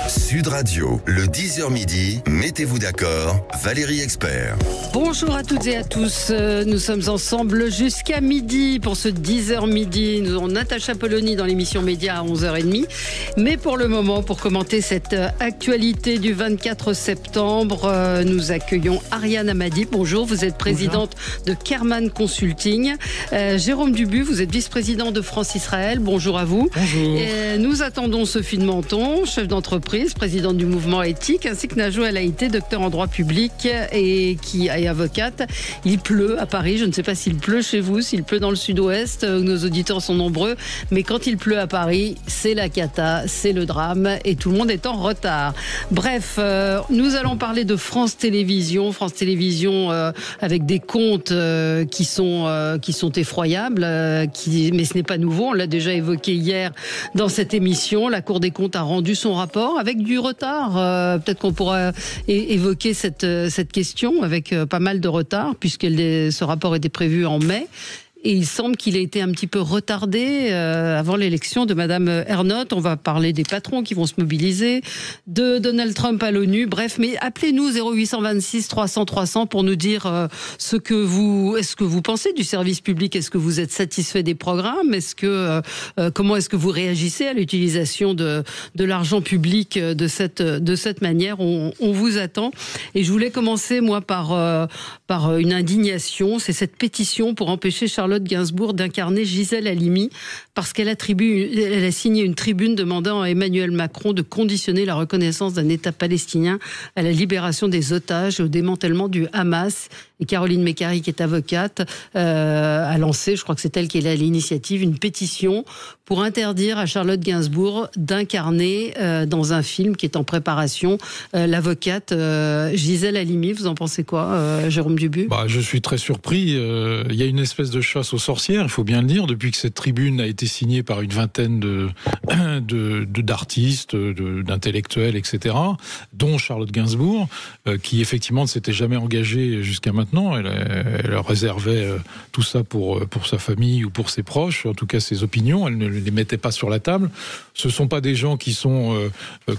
Sud Radio, le 10h midi, mettez-vous d'accord, Valérie Expert. Bonjour à toutes et à tous, nous sommes ensemble jusqu'à midi pour ce 10h midi. Nous avons Natacha Polony dans l'émission Média à 11h30. Mais pour le moment, pour commenter cette actualité du 24 septembre, nous accueillons Ariane Hamadi. Bonjour, vous êtes présidente de Kerman Consulting. Jérôme Dubu, vous êtes vice-président de France-Israël. Bonjour à vous. Bonjour. Nous attendons Sophie de Menton, chef d'entreprise, présidente du mouvement éthique, ainsi que Najwa El Haïté, docteur en droit public et qui est avocate. Il pleut à Paris, je ne sais pas s'il pleut chez vous, s'il pleut dans le sud-ouest, nos auditeurs sont nombreux, mais quand il pleut à Paris, c'est la cata, c'est le drame et tout le monde est en retard. Bref, nous allons parler de France Télévisions, avec des comptes qui sont effroyables, mais ce n'est pas nouveau, on l'a déjà évoqué hier dans cette émission. La Cour des comptes a rendu son rapport avec du retard. Peut-être qu'on pourra évoquer cette question avec pas mal de retard, puisque ce rapport était prévu en mai. Et il semble qu'il ait été un petit peu retardé avant l'élection de Madame Ernotte. On va parler des patrons qui vont se mobiliser, de Donald Trump à l'ONU. Bref, mais appelez-nous 0826 300 300 pour nous dire est-ce que vous pensez du service public. Est-ce que vous êtes satisfait des programmes? Comment est-ce que vous réagissez à l'utilisation de l'argent public de cette manière? On vous attend. Et je voulais commencer moi par une indignation. C'est cette pétition pour empêcher Charlotte Gainsbourg d'incarner Gisèle Halimi parce qu'elle a signé une tribune demandant à Emmanuel Macron de conditionner la reconnaissance d'un État palestinien à la libération des otages et au démantèlement du Hamas. Et Caroline Mécari, qui est avocate, a lancé, je crois que c'est elle qui est à l'initiative, une pétition pour interdire à Charlotte Gainsbourg d'incarner dans un film qui est en préparation l'avocate Gisèle Halimi. Vous en pensez quoi, Jérôme Dubu? Je suis très surpris. Il y a une espèce de chasse aux sorcières, il faut bien le dire, depuis que cette tribune a été signée par une vingtaine d'artistes, d'intellectuels, etc., dont Charlotte Gainsbourg, qui effectivement ne s'était jamais engagée jusqu'à maintenant. Elle réservait tout ça pour sa famille ou pour ses proches, en tout cas ses opinions. Elle ne les mettait pas sur la table. Ce ne sont pas des gens qui sont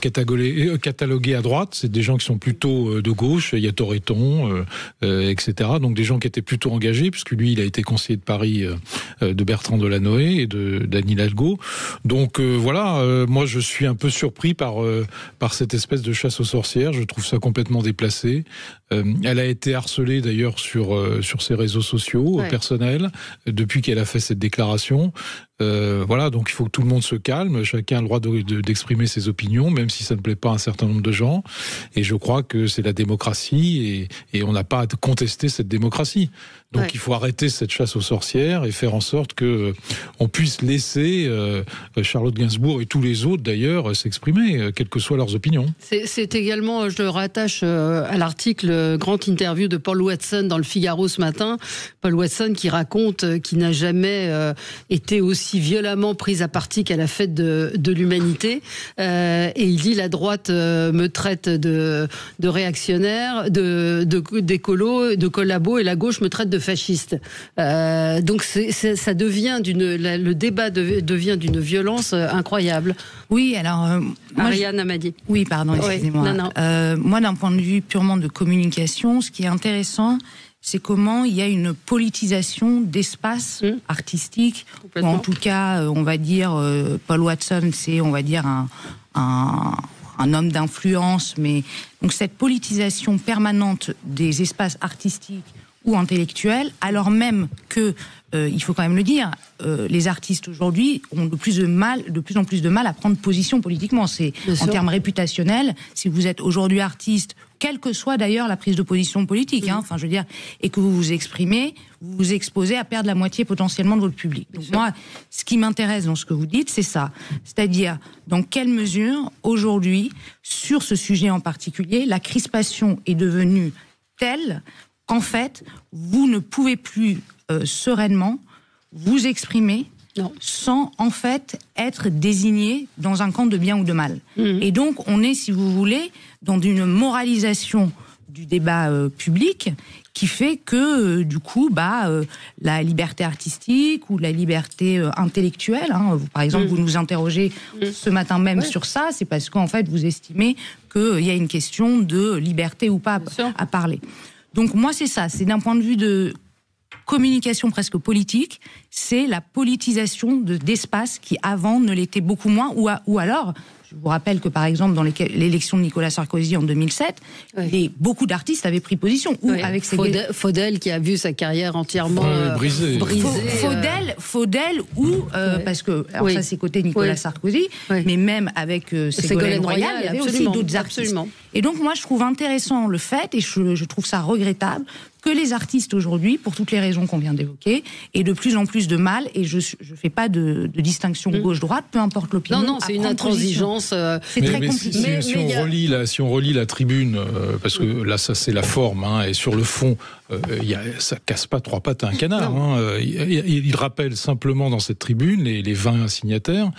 catalogués à droite, c'est des gens qui sont plutôt de gauche. Il y a Toretton, etc. Donc des gens qui étaient plutôt engagés, puisque lui, il a été conseiller de Paris de Bertrand Delanoë et d'Anne Hidalgo. Donc moi je suis un peu surpris par cette espèce de chasse aux sorcières. Je trouve ça complètement déplacé. Elle a été harcelée d'ailleurs sur ses réseaux sociaux personnels depuis qu'elle a fait cette déclaration. Donc il faut que tout le monde se calme, chacun a le droit d'exprimer ses opinions, même si ça ne plaît pas à un certain nombre de gens, et je crois que c'est la démocratie, et on n'a pas à contester cette démocratie. Donc il faut arrêter cette chasse aux sorcières et faire en sorte que on puisse laisser Charlotte Gainsbourg et tous les autres d'ailleurs s'exprimer, quelles que soient leurs opinions. C'est également, je le rattache à l'article grande interview de Paul Watson dans le Figaro ce matin. Paul Watson qui raconte qu'il n'a jamais été aussi violemment pris à partie qu'à la fête de l'humanité. Et il dit la droite me traite de réactionnaire, d'écolo, de collabo, et la gauche me traite de fasciste. Donc ça devient le débat devient d'une violence incroyable. Oui, alors Ariane Hamadi. Oui, pardon, excusez-moi. Moi, d'un point de vue purement de communication, ce qui est intéressant, c'est comment il y a une politisation d'espace artistique, ou en tout cas, on va dire, Paul Watson, c'est, on va dire, un homme d'influence, mais donc cette politisation permanente des espaces artistiques ou intellectuels, alors même que, il faut quand même le dire, les artistes aujourd'hui ont de plus en plus de mal à prendre position politiquement. C'est en termes réputationnels. Si vous êtes aujourd'hui artiste, quelle que soit d'ailleurs la prise de position politique, je veux dire, et que vous vous exprimez, vous vous exposez à perdre la moitié potentiellement de votre public. Donc moi, ce qui m'intéresse dans ce que vous dites, c'est ça. C'est-à-dire, dans quelle mesure, aujourd'hui, sur ce sujet en particulier, la crispation est devenue telle qu'en fait, vous ne pouvez plus sereinement vous exprimer sans, en fait, être désigné dans un camp de bien ou de mal. Et donc, on est, si vous voulez, dans une moralisation du débat public qui fait que, du coup, la liberté artistique ou la liberté intellectuelle, par exemple, vous nous interrogez ce matin même sur ça, c'est parce qu'en fait, vous estimez qu'il y a une question de liberté ou pas à parler. Donc moi, c'est ça, c'est d'un point de vue de communication presque politique, c'est la politisation d'espace qui avant ne l'était beaucoup moins, ou alors, je vous rappelle que par exemple dans l'élection de Nicolas Sarkozy en 2007, beaucoup d'artistes avaient pris position. Avec Faudel qui a vu sa carrière entièrement brisée. Faudel parce que alors ça c'est côté Nicolas Sarkozy, mais même avec Ségolène Royal, il y avait aussi d'autres artistes. Et donc moi je trouve intéressant le fait, et je trouve ça regrettable, que les artistes aujourd'hui, pour toutes les raisons qu'on vient d'évoquer, aient de plus en plus de mal, et je ne fais pas de distinction gauche-droite, peu importe l'opinion. Non, c'est une intransigeance. C'est très compliqué. Si on relit la tribune, parce que là, ça c'est la forme, et sur le fond, ça casse pas trois pattes à un canard. Il rappelle simplement dans cette tribune les 20 signataires,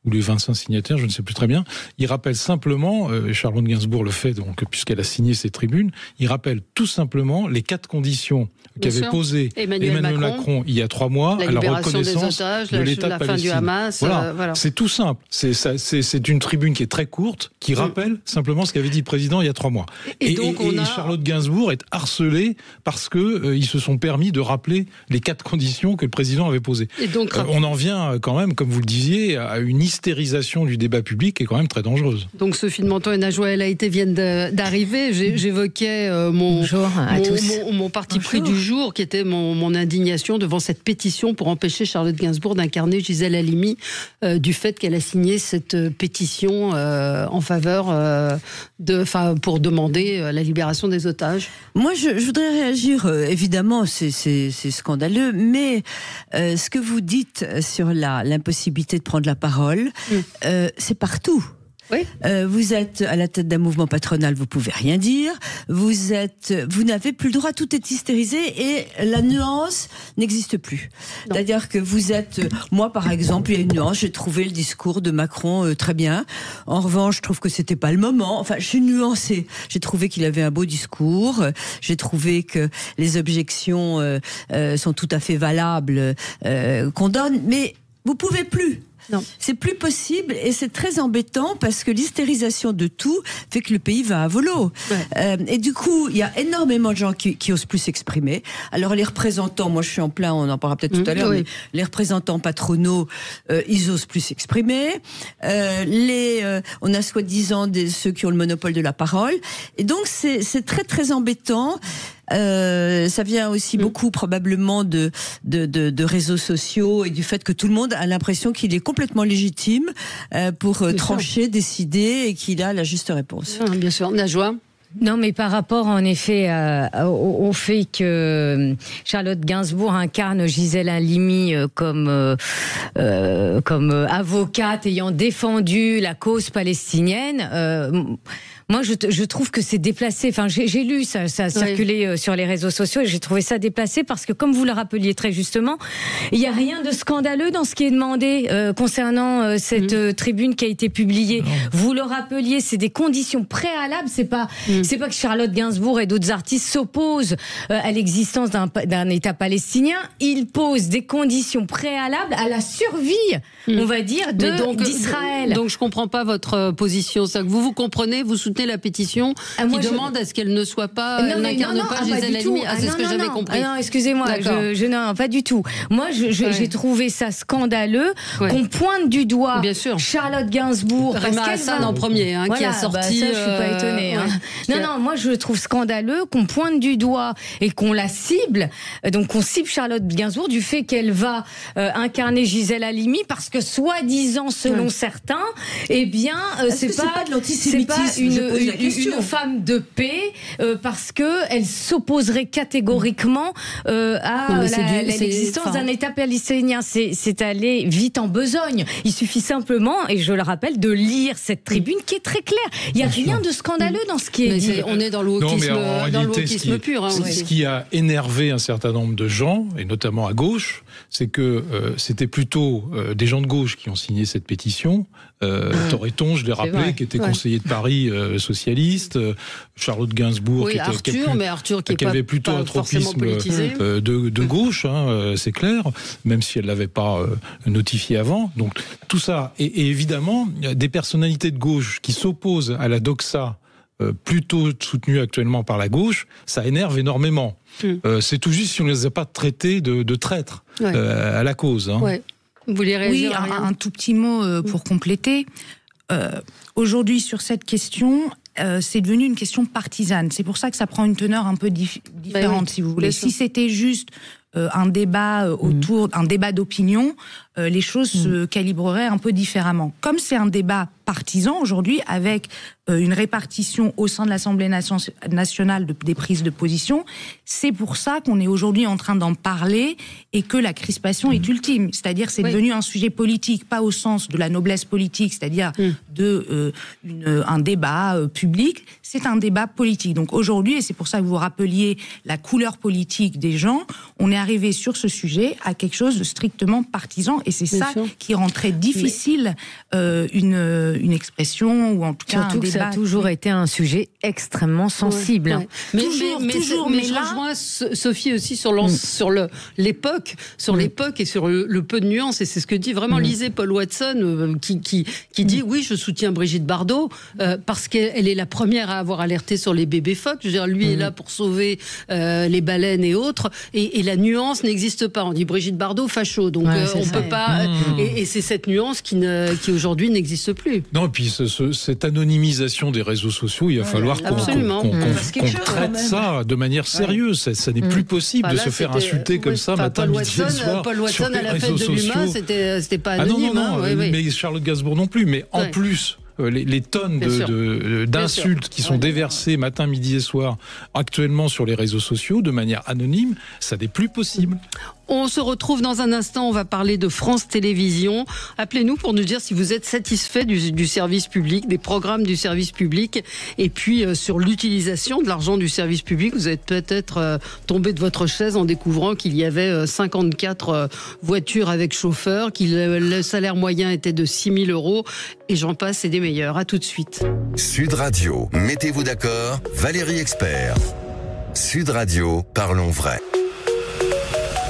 ou les 25 signataires, je ne sais plus très bien. Il rappelle simplement, Charlotte Gainsbourg le fait, donc, puisqu'elle a signé ces tribunes, il rappelle tout simplement les 4 conditions qu'avait posées Emmanuel Macron il y a 3 mois à la reconnaissance de l'État de Palestine. La fin du Hamas. Voilà. C'est tout simple. C'est une tribune qui est très courte, qui rappelle simplement ce qu'avait dit le président il y a 3 mois. Et Charlotte Gainsbour est harcelée parce qu'ils se sont permis de rappeler les 4 conditions que le président avait posées. Et donc, on en vient quand même, comme vous le disiez, à une hystérisation du débat public qui est quand même très dangereuse. Donc Sophie de Menton et Najwa El Haïty viennent d'arriver. J'évoquais mon parti pris du jour, qui était mon indignation devant cette pétition pour empêcher Charlotte Gainsbourg d'incarner Gisèle Halimi, du fait qu'elle a signé cette pétition en faveur pour demander la libération des otages. Moi, je voudrais réagir. Évidemment, c'est scandaleux, mais ce que vous dites sur l'impossibilité de prendre la parole, c'est partout. Oui. Vous êtes à la tête d'un mouvement patronal, vous pouvez rien dire. Vous n'avez plus le droit, tout est hystérisé et la nuance n'existe plus. Non. C'est-à-dire que vous êtes, moi par exemple, il y a une nuance. J'ai trouvé le discours de Macron très bien. En revanche, je trouve que c'était pas le moment. Enfin, je suis nuancée. J'ai trouvé qu'il avait un beau discours. J'ai trouvé que les objections sont tout à fait valables qu'on donne, mais vous pouvez plus. Non. C'est plus possible et c'est très embêtant parce que l'hystérisation de tout fait que le pays va à volo. Ouais. Et du coup, il y a énormément de gens qui osent plus s'exprimer. Alors les représentants, moi je suis en plein, on en parlera peut-être tout à l'heure, mais les représentants patronaux, ils osent plus s'exprimer. On a soi-disant ceux qui ont le monopole de la parole. Et donc c'est très très embêtant. Ça vient aussi beaucoup probablement de réseaux sociaux et du fait que tout le monde a l'impression qu'il est complètement légitime pour trancher, décider et qu'il a la juste réponse. Bien sûr. Najwa ? Non, mais par rapport en effet au fait que Charlotte Gainsbourg incarne Gisèle Halimi comme avocate ayant défendu la cause palestinienne. Moi, je trouve que c'est déplacé. Enfin, j'ai lu ça circulé sur les réseaux sociaux et j'ai trouvé ça déplacé parce que, comme vous le rappeliez très justement, il n'y a rien de scandaleux dans ce qui est demandé concernant cette tribune qui a été publiée. Non. Vous le rappeliez, c'est des conditions préalables. C'est pas que Charlotte Gainsbourg et d'autres artistes s'opposent à l'existence d'un État palestinien. Ils posent des conditions préalables à la survie, on va dire, d'Israël. Donc, je comprends pas votre position. C'est que vous comprenez, vous soutenez la pétition qui demande à ce qu'elle ne soit pas, n'incarne pas Gisèle Halimi. C'est ce que j'avais compris. Non, excusez-moi, non, pas du tout. Moi, j'ai trouvé ça scandaleux qu'on pointe du doigt Charlotte Gainsbourg. Rima Hassan en premier, qui a sorti. Ça, je suis pas étonnée. Non, moi, je trouve scandaleux qu'on pointe du doigt et qu'on la cible. Donc, on cible Charlotte Gainsbourg du fait qu'elle va incarner Gisèle Halimi parce que, soi-disant, selon certains, eh bien, c'est pas de l'antisémitisme. Une femme de paix parce que elle s'opposerait catégoriquement à l'existence d'un État palestinien. C'est aller vite en besogne. Il suffit simplement, et je le rappelle, de lire cette tribune qui est très claire. Il n'y a rien de scandaleux dans ce qui est dit. On est dans le wokisme pur. Ce qui a énervé un certain nombre de gens, et notamment à gauche, c'est que c'était plutôt des gens de gauche qui ont signé cette pétition. Torreton, je l'ai rappelé, qui était conseiller de Paris libérale socialiste, Charlotte Gainsbourg, Arthur qui avait plutôt un tropisme de gauche, c'est clair, même si elle ne l'avait pas notifié avant. Donc tout ça, et évidemment, des personnalités de gauche qui s'opposent à la doxa, plutôt soutenue actuellement par la gauche, ça énerve énormément. C'est tout juste si on ne les a pas traités de traîtres à la cause. Ouais. Vous voulez réagir? Oui, un tout petit mot pour compléter. Aujourd'hui, sur cette question, c'est devenu une question partisane. C'est pour ça que ça prend une teneur un peu différente, si vous voulez. Si c'était juste un débat un débat d'opinion, les choses se calibreraient un peu différemment. Comme c'est un débat partisan aujourd'hui, avec une répartition au sein de l'Assemblée nationale des prises de position, c'est pour ça qu'on est aujourd'hui en train d'en parler et que la crispation est ultime. C'est-à-dire c'est devenu un sujet politique, pas au sens de la noblesse politique, c'est-à-dire un débat public, c'est un débat politique. Donc aujourd'hui, et c'est pour ça que vous rappeliez la couleur politique des gens, on est arrivé sur ce sujet à quelque chose de strictement partisan, et c'est ça qui rend très difficile une expression, ou en tout cas surtout un débat. Ça a toujours été un sujet extrêmement sensible. Mais je rejoins Sophie aussi sur l'époque, et sur le peu de nuances, et c'est ce que dit vraiment lisez Paul Watson, qui dit oui, je soutiens Brigitte Bardot parce qu'elle est la première à avoir alerté sur les bébés phoques. Je veux dire, lui est là pour sauver les baleines et autres, et la nuance n'existe pas. On dit Brigitte Bardot facho, donc on peut pas. Et c'est cette nuance qui aujourd'hui n'existe plus. Non, et puis cette anonymisation des réseaux sociaux, il va falloir qu'on traite ça de manière sérieuse. Ça n'est plus possible de se faire insulter comme ça matin, midi et soir. Paul Watson à la fête de l'humain, c'était pas anonyme. Mais Charlotte Gainsbourg non plus. Mais en plus, les tonnes d'insultes qui sont déversées matin, midi et soir actuellement sur les réseaux sociaux de manière anonyme, ça n'est plus possible. On se retrouve dans un instant, on va parler de France Télévisions. Appelez-nous pour nous dire si vous êtes satisfait du service public, des programmes du service public, et puis sur l'utilisation de l'argent du service public. Vous êtes peut-être tombé de votre chaise en découvrant qu'il y avait 54 voitures avec chauffeur, que le salaire moyen était de 6 000 €, et j'en passe, c'est des meilleurs. À tout de suite. Sud Radio, mettez-vous d'accord, Valérie Expert. Sud Radio, parlons vrai.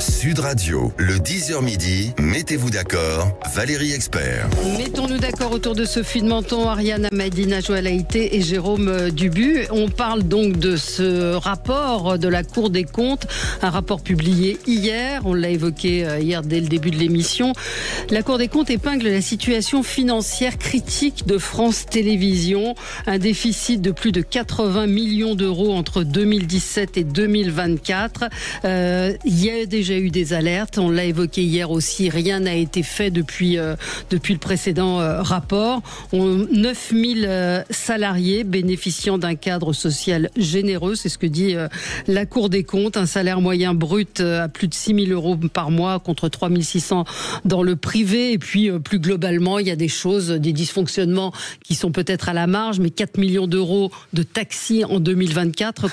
Sud Radio, le 10h midi, mettez-vous d'accord, Valérie Expert. Mettons-nous d'accord autour de Sophie de Menton, Ariane Hamadi, Najwa Laïté et Jérôme Dubu. On parle donc de ce rapport de la Cour des comptes, un rapport publié hier, on l'a évoqué hier dès le début de l'émission. La Cour des comptes épingle la situation financière critique de France Télévisions, un déficit de plus de 80 millions d'euros entre 2017 et 2024. Il y a déjà eu des alertes, on l'a évoqué hier aussi, rien n'a été fait depuis le précédent rapport. 9000 salariés bénéficiant d'un cadre social généreux, c'est ce que dit la Cour des comptes, un salaire moyen brut à plus de 6 000 € par mois contre 3 600 dans le privé, et puis plus globalement il y a des choses, des dysfonctionnements qui sont peut-être à la marge, mais 4 millions d'euros de taxis en 2024,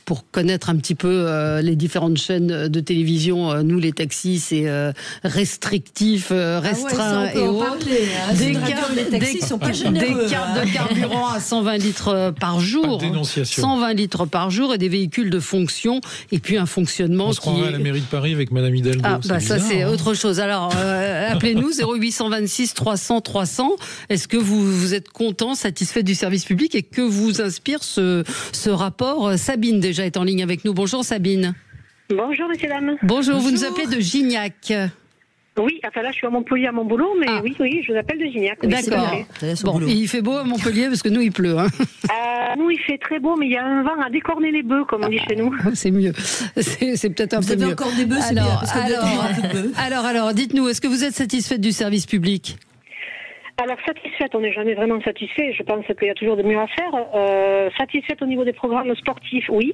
pour connaître un petit peu les différentes chaînes de télévision, nous les taxis c'est restrictif, restreint et autres. Les taxis sont pas généreux. Des cartes de carburant à 120 litres par jour. 120 litres par jour, et des véhicules de fonction, et puis un fonctionnement. On se croirait à la mairie de Paris avec Madame Hidalgo. Ça c'est autre chose. Alors appelez-nous 0826 300 300. Est-ce que vous êtes content, satisfait du service public, et que vous inspire ce rapport? Sabine déjà est en ligne avec nous. Bonjour Sabine. Bonjour, messieurs, dames. Bonjour, vous nous appelez de Gignac. Oui, enfin là, je suis à Montpellier à mon boulot, mais oui, je vous appelle de Gignac. Oui, d'accord. Bon, il fait beau à Montpellier parce que nous, il pleut. Nous, il fait très beau, mais il y a un vent à décorner les bœufs, comme on dit chez nous. C'est mieux. C'est peut-être un peu mieux. Vous avez encore des bœufs, c'est bien, parce que un peu de bœufs. Alors, dites-nous, est-ce que vous êtes satisfaite du service public ? Alors, satisfaite, on n'est jamais vraiment satisfait. Je pense qu'il y a toujours de mieux à faire. Satisfaite au niveau des programmes sportifs, oui.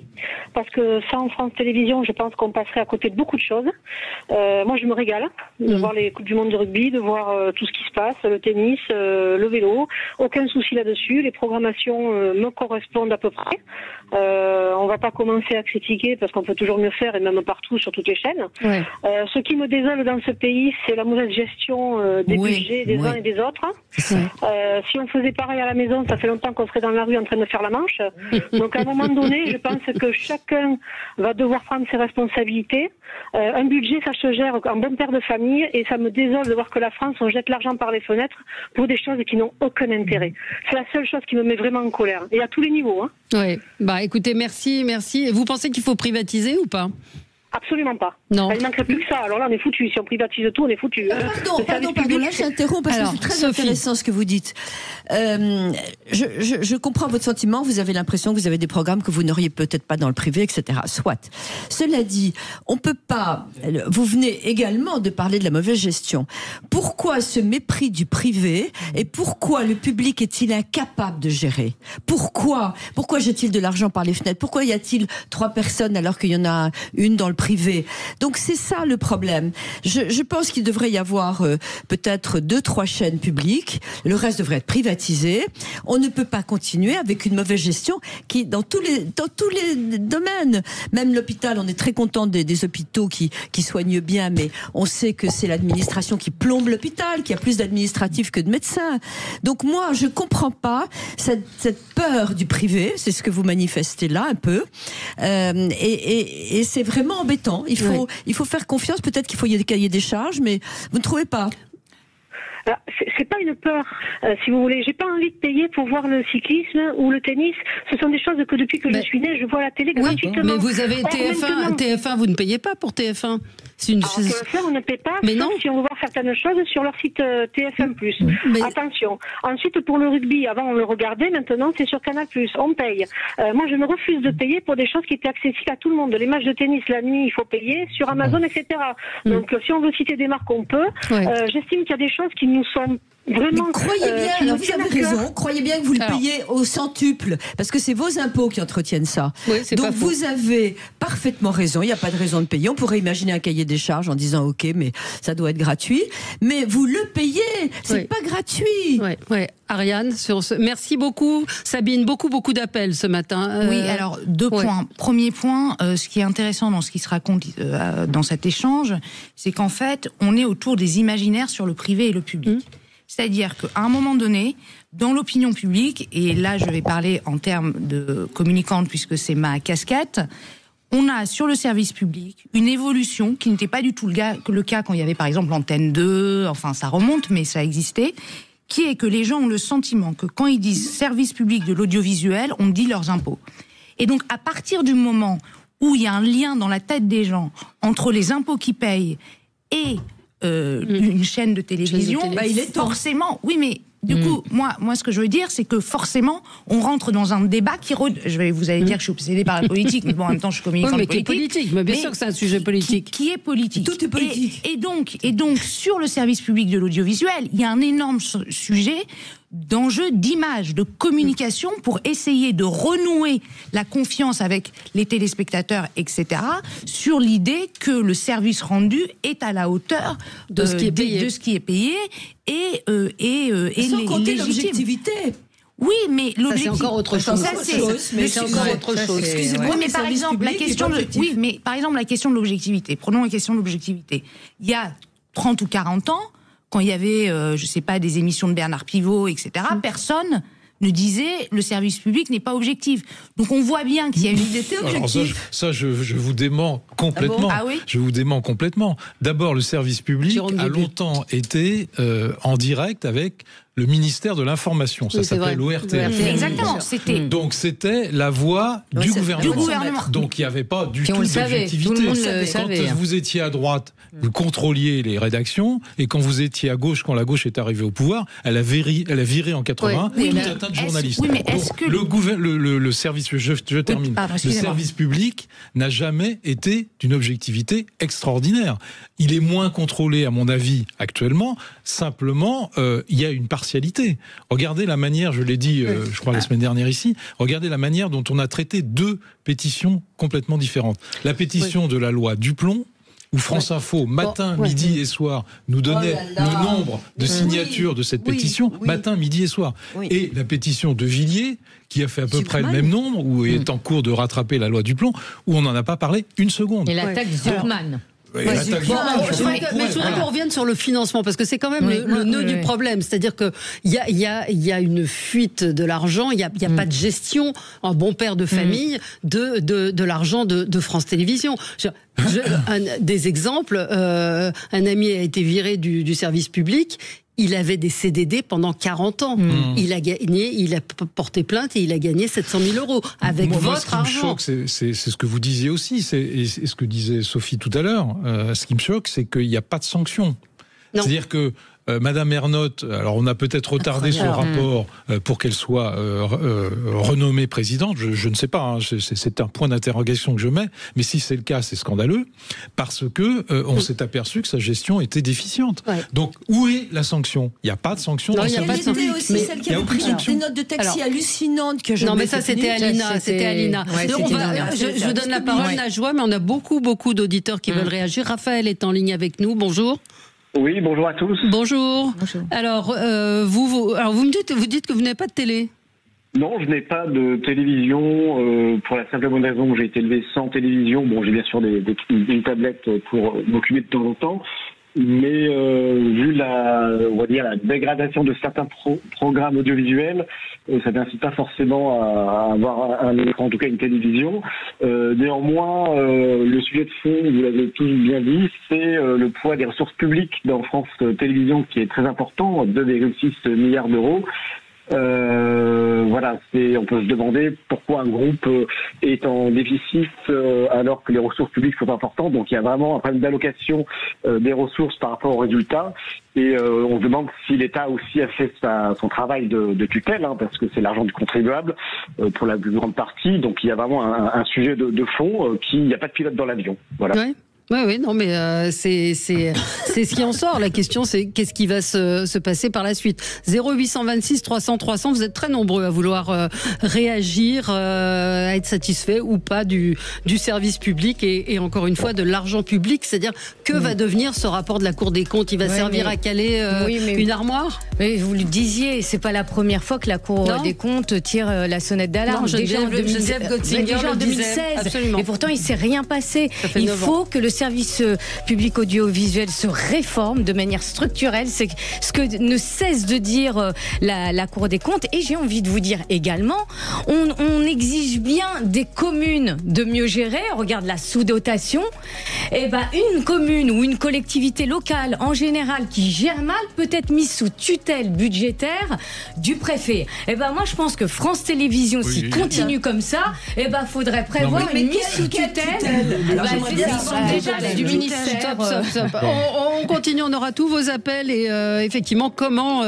Parce que sans France Télévisions, je pense qu'on passerait à côté de beaucoup de choses. Moi, je me régale de voir les Coupes du Monde de rugby, de voir tout ce qui se passe, le tennis, le vélo. Aucun souci là-dessus. Les programmations me correspondent à peu près. On va pas commencer à critiquer parce qu'on peut toujours mieux faire, et même partout sur toutes les chaînes. Ouais. Ce qui me désole dans ce pays, c'est la mauvaise gestion des budgets des uns et des autres. Si on faisait pareil à la maison, ça fait longtemps qu'on serait dans la rue en train de faire la manche. Donc à un moment donné, je pense que chacun va devoir prendre ses responsabilités. Un budget, ça se gère en bon père de famille, et ça me désole de voir que la France, on jette l'argent par les fenêtres pour des choses qui n'ont aucun intérêt. C'est la seule chose qui me met vraiment en colère, et à tous les niveaux. Hein. Oui, bah écoutez, merci. Et vous pensez qu'il faut privatiser ou pas ? Absolument pas. Non. Il ne manquerait plus que ça. Alors là, on est foutu. Si on privatise tout, on est foutu. Pardon, là j'interromps parce que c'est très intéressant ce que vous dites. Je comprends votre sentiment. Vous avez l'impression que vous avez des programmes que vous n'auriez peut-être pas dans le privé, etc. Soit. Cela dit, on peut pas. Vous venez également de parler de la mauvaise gestion. Pourquoi ce mépris du privé et pourquoi le public est-il incapable de gérer ? Pourquoi jette-t-il de l'argent par les fenêtres ? Pourquoi y a-t-il 3 personnes alors qu'il y en a une dans le privé ? Donc c'est ça le problème. Je pense qu'il devrait y avoir peut-être 2-3 chaînes publiques. Le reste devrait être privatisé. On ne peut pas continuer avec une mauvaise gestion qui dans tous les domaines. Même l'hôpital, on est très content des hôpitaux qui soignent bien, mais on sait que c'est l'administration qui plombe l'hôpital, qu'il y a plus d'administratifs que de médecins. Donc moi, je comprends pas cette peur du privé. C'est ce que vous manifestez là un peu, et c'est vraiment embêtant. Il faut faire confiance. Peut-être qu'il faut y cahier des charges, mais vous ne trouvez pas ? C'est pas une peur, si vous voulez. J'ai pas envie de payer pour voir le cyclisme ou le tennis. Ce sont des choses que depuis que je suis née, je vois à la télé gratuitement. Mais vous avez TF1, vous ne payez pas pour TF1. TF1, on ne paie pas, mais non. Si on veut voir certaines choses sur leur site TF1+. Mais... Attention. Ensuite, pour le rugby, avant on le regardait, maintenant c'est sur Canal+. On paye. Moi, je me refuse de payer pour des choses qui étaient accessibles à tout le monde. Les matchs de tennis la nuit, il faut payer sur Amazon, etc. Donc, si on veut citer des marques, on peut. J'estime qu'il y a des choses qui nous sont vraiment. Mais croyez bien, vous avez raison. Croyez bien que vous le payez au centuple, parce que c'est vos impôts qui entretiennent ça. Oui, donc vous avez parfaitement raison. Il n'y a pas de raison de payer. On pourrait imaginer un cahier des charges en disant OK, mais ça doit être gratuit. Mais vous le payez. C'est pas gratuit. Oui. Ariane, merci beaucoup, Sabine. Beaucoup d'appels ce matin. Oui, alors 2 points. Premier point, ce qui est intéressant dans ce qui se raconte dans cet échange, c'est qu'en fait, on est autour des imaginaires sur le privé et le public. C'est-à-dire qu'à un moment donné, dans l'opinion publique, et là je vais parler en termes de communicante puisque c'est ma casquette, on a sur le service public une évolution qui n'était pas du tout le cas quand il y avait par exemple l'antenne 2, enfin ça remonte mais ça existait, qui est que les gens ont le sentiment que quand ils disent service public de l'audiovisuel, on dit leurs impôts. Et donc à partir du moment où il y a un lien dans la tête des gens entre les impôts qu'ils payent et une chaîne de télévision, il est forcément. Oui, mais du coup, moi, ce que je veux dire, c'est que forcément, on rentre dans un débat qui. Vous allez dire que je suis obsédée par la politique, mais bon, en même temps, je suis communicante politique. Mais bien sûr que c'est un sujet politique. Qui est politique. Tout est politique. Et donc, sur le service public de l'audiovisuel, il y a un énorme sujet d'enjeux d'image, de communication pour essayer de renouer la confiance avec les téléspectateurs, etc., sur l'idée que le service rendu est à la hauteur de ce qui est payé et sans compter l'objectivité. Oui, mais l'objectif... c'est encore autre chose. C'est encore autre chose. Excusez-moi. Oui, mais par exemple, la question de l'objectivité. Prenons la question de l'objectivité. Il y a 30 ou 40 ans, quand il y avait, je sais pas, des émissions de Bernard Pivot, etc., personne ne disait le service public n'est pas objectif. Donc on voit bien qu'il y a une idée objective. Ça, je vous dément complètement. Ah oui ? Je vous dément complètement. D'abord, le service public a longtemps été en direct avec le ministère de l'Information. Ça s'appelle l'ORTF. Exactement. Donc c'était la voix du gouvernement. Donc il n'y avait pas du tout d'objectivité. Tout le monde le savait. Quand vous étiez à droite, vous contrôliez les rédactions, et quand vous étiez à gauche, quand la gauche est arrivée au pouvoir, elle a viré en 80 tout un tas de journalistes. Oui, mais est-ce que le service, je termine. Le service public n'a jamais été d'une objectivité extraordinaire. Il est moins contrôlé, à mon avis, actuellement. Simplement, il y a une partialité. Regardez la manière, je l'ai dit, je crois la semaine dernière ici, regardez la manière dont on a traité 2 pétitions complètement différentes. La pétition de la loi Duplon, où France Info, matin, midi et soir, nous donnait le nombre de signatures de cette pétition, matin, midi et soir. Et la pétition de Villiers, qui a fait à peu près le même nombre, ou est en cours de rattraper la loi Duplon, où on n'en a pas parlé une seconde. Et l'attaque Zucman. je voudrais qu'on revienne sur le financement, parce que c'est quand même le nœud du problème. C'est-à-dire qu'il y a une fuite de l'argent, il n'y a pas de gestion, en bon père de famille, de l'argent de France Télévisions. Des exemples, un ami a été viré du service public. Il avait des CDD pendant 40 ans. Il a porté plainte et il a gagné 700 000 euros avec votre argent. Ce qui me choque, c'est ce que vous disiez aussi, et ce que disait Sophie tout à l'heure. Ce qui me choque, c'est qu'il n'y a pas de sanction. C'est-à-dire que Madame Ernotte, alors on a peut-être retardé ce rapport pour qu'elle soit renommée présidente, je ne sais pas, hein, c'est un point d'interrogation que je mets, mais si c'est le cas, c'est scandaleux, parce que on s'est aperçu que sa gestion était déficiente. Donc, où est la sanction ? Il n'y a pas de sanction. Il y a aussi celle qui avait pris des notes de taxi hallucinantes que je... Non, mais ça, c'était Alina. Je vous donne la parole, Najwa, mais on a beaucoup d'auditeurs qui veulent réagir. Raphaël est en ligne avec nous, bonjour. Oui, bonjour à tous. Bonjour. Alors, vous dites que vous n'avez pas de télé ? Non, je n'ai pas de télévision pour la simple et bonne raison que j'ai été élevé sans télévision. Bon, j'ai bien sûr une tablette pour m'occuper de temps en temps, mais vu la dégradation de certains programmes audiovisuels, ça n'incite pas forcément à avoir un écran, en tout cas une télévision. Néanmoins, le sujet de fond, vous l'avez tous bien dit, c'est le poids des ressources publiques dans France Télévisions qui est très important, 2,6 milliards d'euros. On peut se demander pourquoi un groupe est en déficit alors que les ressources publiques sont importantes. Donc il y a vraiment un problème d'allocation des ressources par rapport aux résultats. Et on se demande si l'État aussi a fait son travail de tutelle, hein, parce que c'est l'argent du contribuable pour la plus grande partie. Donc il y a vraiment un sujet de fond il n'y a pas de pilote dans l'avion. Voilà. Ouais. Oui, non, mais c'est ce qui en sort. La question, c'est qu'est-ce qui va se passer par la suite. 0826 300 300. Vous êtes très nombreux à vouloir réagir, à être satisfait ou pas du service public et encore une fois de l'argent public. C'est-à-dire que va devenir ce rapport de la Cour des comptes ? Il va servir à caler une armoire ? Mais vous le disiez, c'est pas la première fois que la Cour des comptes tire la sonnette d'alarme. Déjà en 2016. Et pourtant, il s'est rien passé. Il faut que le service public audiovisuel se réforme de manière structurelle. C'est ce que ne cesse de dire la Cour des comptes. Et j'ai envie de vous dire également, on exige bien des communes de mieux gérer. On regarde la sous-dotation. Et une commune ou une collectivité locale, en général, qui gère mal, peut être mise sous tutelle budgétaire du préfet. Moi, je pense que France Télévisions, s'il continue comme ça, faudrait prévoir une mise sous tutelle. Du ministère. Stop. On continue, on aura tous vos appels et effectivement comment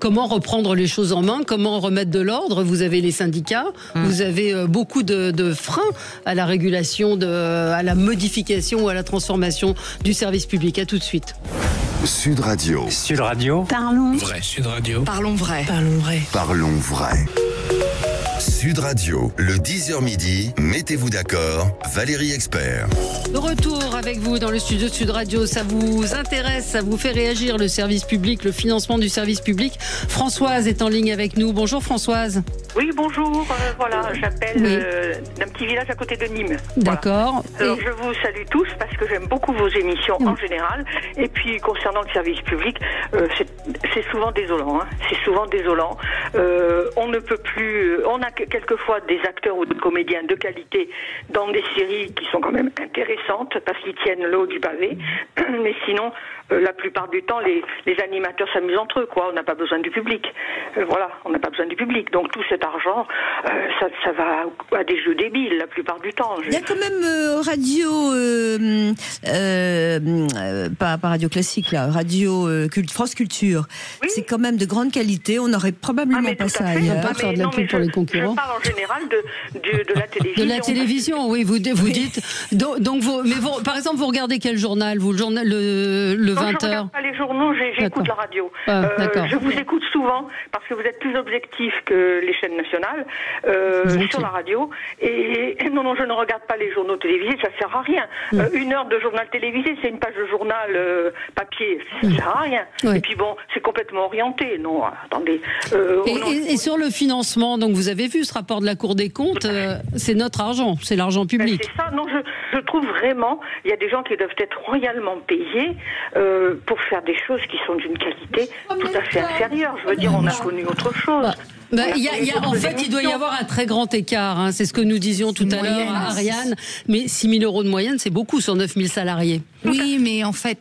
reprendre les choses en main, comment remettre de l'ordre. Vous avez les syndicats, vous avez beaucoup de freins à la régulation, à la modification ou à la transformation du service public. À tout de suite. Sud Radio. Sud Radio. Parlons vrai. Sud Radio. Parlons vrai. Parlons vrai. Sud Radio, le 10h midi, mettez-vous d'accord, Valérie Expert. De retour avec vous dans le studio de Sud Radio, ça vous intéresse, ça vous fait réagir, le service public, le financement du service public. Françoise est en ligne avec nous. Bonjour Françoise. Oui, bonjour. J'appelle d'un petit village à côté de Nîmes. D'accord. Voilà. Alors, je vous salue tous parce que j'aime beaucoup vos émissions en général. Et puis, concernant le service public, c'est souvent désolant. C'est souvent désolant. On ne peut plus... On a quelquefois des acteurs ou des comédiens de qualité dans des séries qui sont quand même intéressantes parce qu'ils tiennent l'eau du pavé. Mais sinon, la plupart du temps, les animateurs s'amusent entre eux, quoi. On n'a pas besoin du public. On n'a pas besoin du public. Donc tout cet argent, ça va à des jeux débiles la plupart du temps. Il y a quand même pas radio classique là, France Culture. Oui. C'est quand même de grande qualité. On aurait probablement pas ça ailleurs. On va pas faire de la pub pour les concurrents. Je parle en général de la télévision. De la télévision, oui. Vous dites. Donc par exemple, vous regardez quel journal ? Vous le 20h. Je ne regarde pas les journaux, j'écoute la radio. Je vous écoute souvent parce que vous êtes plus objectif que les chaînes nationales sur la radio. Et non, je ne regarde pas les journaux télévisés, ça ne sert à rien. 1 heure de journal télévisé, c'est une page de journal papier, ça ne sert à rien. Oui. Et puis bon, c'est complètement orienté. Non, attendez. Et sur le financement, donc vous avez vu, ce rapport de la Cour des comptes, c'est notre argent, c'est l'argent public. C'est ça, non, je trouve vraiment, il y a des gens qui doivent être royalement payés pour faire des choses qui sont d'une qualité tout à fait inférieure. Je veux dire, on a connu autre chose. En fait, il doit y avoir un très grand écart. Hein. C'est ce que nous disions tout à l'heure à Ariane. Mais 6 000 euros de moyenne, c'est beaucoup sur 9 000 salariés. Oui, mais en fait,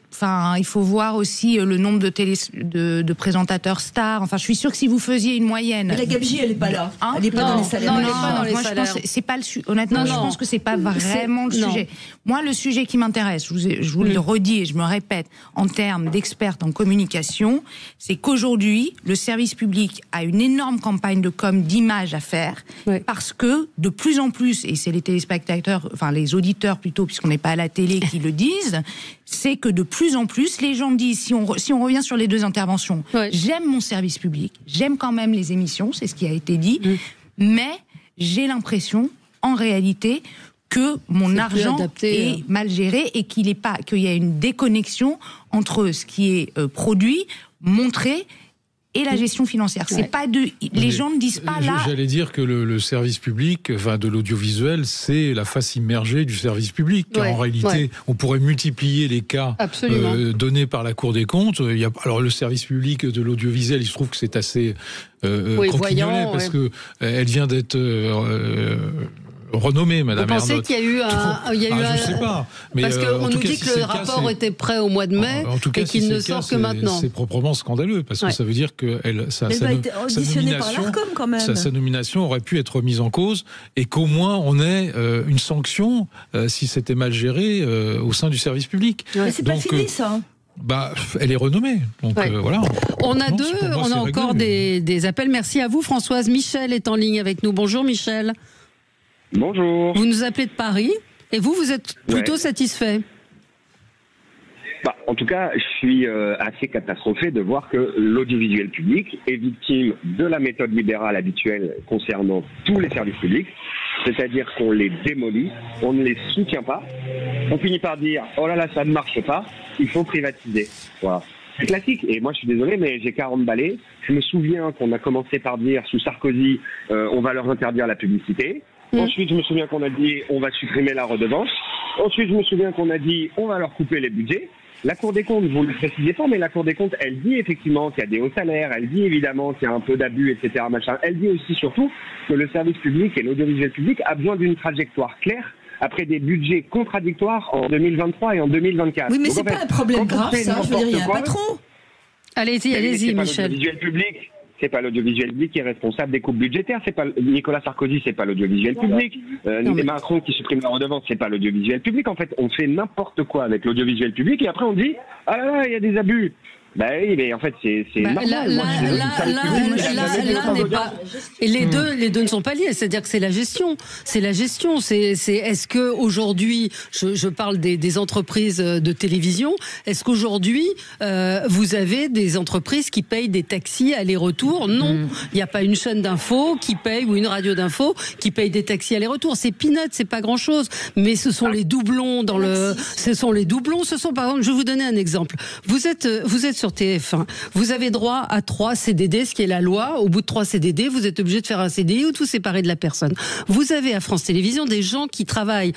il faut voir aussi le nombre de présentateurs stars. Enfin, je suis sûre que si vous faisiez une moyenne... Mais la gabegie, elle n'est pas là. Elle n'est pas dans les salaires. Non, elle n'est pas dans les salaires. Je pense, c'est pas honnêtement, je pense que c'est pas vraiment le sujet. Moi, le sujet qui m'intéresse, je vous le redis et je me répète, en termes d'experts en communication, c'est qu'aujourd'hui, le service public a une énorme campagne de com, d'image à faire, parce que de plus en plus, et c'est les téléspectateurs, enfin les auditeurs plutôt, puisqu'on n'est pas à la télé, qui le disent, c'est que de plus en plus, les gens disent, si on revient sur les deux interventions, j'aime mon service public, j'aime quand même les émissions, c'est ce qui a été dit, mais j'ai l'impression, en réalité, que mon argent est mal géré et qu'il y a une déconnexion entre ce qui est produit, montré, et la gestion financière. C'est pas les gens ne disent pas là. J'allais dire que le service public, de l'audiovisuel, c'est la face immergée du service public. En réalité, on pourrait multiplier les cas donnés par la Cour des comptes. Alors le service public de l'audiovisuel, il se trouve que c'est assez croquignolé parce que elle vient d'être renommée, Madame Ernotte. Vous pensez qu'il y a eu un... Je sais pas. Mais parce qu'on nous dit que le rapport était prêt au mois de mai et qu'il ne sort que maintenant. C'est proprement scandaleux parce que ça veut dire que sa nomination aurait pu être mise en cause et qu'au moins on ait une sanction si c'était mal géré au sein du service public. Mais c'est pas fini ça. Elle est renommée. Donc voilà. On a encore des appels. Merci à vous, Françoise. Michel est en ligne avec nous. Bonjour, Michel. Bonjour. Vous nous appelez de Paris et vous êtes plutôt satisfait? En tout cas, je suis assez catastrophé de voir que l'audiovisuel public est victime de la méthode libérale habituelle concernant tous les services publics, c'est-à-dire qu'on les démolit, on ne les soutient pas, on finit par dire « oh là là, ça ne marche pas, il faut privatiser ». Voilà. C'est classique, et moi je suis désolé, mais j'ai 40 balais. Je me souviens qu'on a commencé par dire sous Sarkozy on va leur interdire la publicité. Ensuite, je me souviens qu'on a dit on va supprimer la redevance. Ensuite, je me souviens qu'on a dit on va leur couper les budgets. La Cour des comptes, vous ne le précisez pas, mais la Cour des comptes, elle dit effectivement qu'il y a des hauts salaires, elle dit évidemment qu'il y a un peu d'abus, etc. Elle dit aussi surtout que le service public et l'audiovisuel public a besoin d'une trajectoire claire après des budgets contradictoires en 2023 et en 2024. Oui, mais c'est pas un problème grave, ça. Je veux dire, il y a un patron. Allez-y, Michel. C'est pas l'audiovisuel public qui est responsable des coupes budgétaires. C'est pas Nicolas Sarkozy, c'est pas l'audiovisuel public. Macron qui supprime la redevance, c'est pas l'audiovisuel public. En fait, on fait n'importe quoi avec l'audiovisuel public et après on dit ah là là, il y a des abus. Oui, mais en fait, c'est normal. Là n'est pas. Et les deux ne sont pas liés. C'est-à-dire que c'est la gestion. C'est la gestion. Est-ce que aujourd'hui, je parle des entreprises de télévision. Est-ce qu'aujourd'hui, vous avez des entreprises qui payent des taxis aller-retour? Non, il n'y a pas une chaîne d'info qui paye ou une radio d'info qui paye des taxis aller-retour. C'est peanuts, c'est pas grand-chose. Mais ce sont les doublons dans le. Ce sont les doublons. Ce sont par exemple. Je vais vous donner un exemple. Vous êtes sur TF1. Vous avez droit à 3 CDD, ce qui est la loi. Au bout de 3 CDD, vous êtes obligé de faire un CDI ou de vous séparer de la personne. Vous avez à France Télévisions des gens qui travaillent,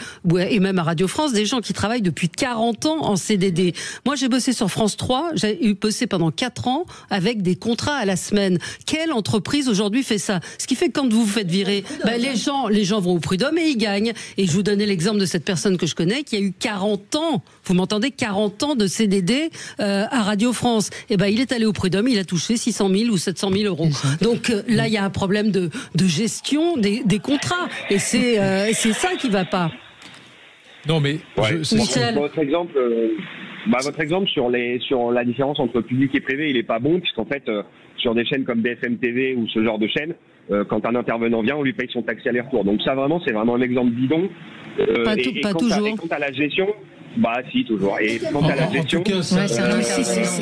et même à Radio France, des gens qui travaillent depuis 40 ans en CDD. Moi, j'ai bossé sur France 3, j'ai bossé pendant 4 ans avec des contrats à la semaine. Quelle entreprise aujourd'hui fait ça? Ce qui fait que quand vous vous faites virer, les gens vont au prud'homme et ils gagnent. Et je vous donnais l'exemple de cette personne que je connais qui a eu 40 ans, vous m'entendez, 40 ans de CDD à Radio France. Et il est allé au prud'homme, il a touché 600 000 ou 700 000 euros. Donc là, il y a un problème de gestion des contrats. Et c'est ça qui ne va pas. Non, mais Michel. Votre exemple sur la différence entre public et privé, il n'est pas bon, puisqu'en fait, sur des chaînes comme BFM TV ou ce genre de chaîne, quand un intervenant vient, on lui paye son taxi aller-retour. Donc ça, c'est vraiment un exemple bidon. Pas toujours. Quant à la gestion, Bah si, toujours. Et quant à la gestion,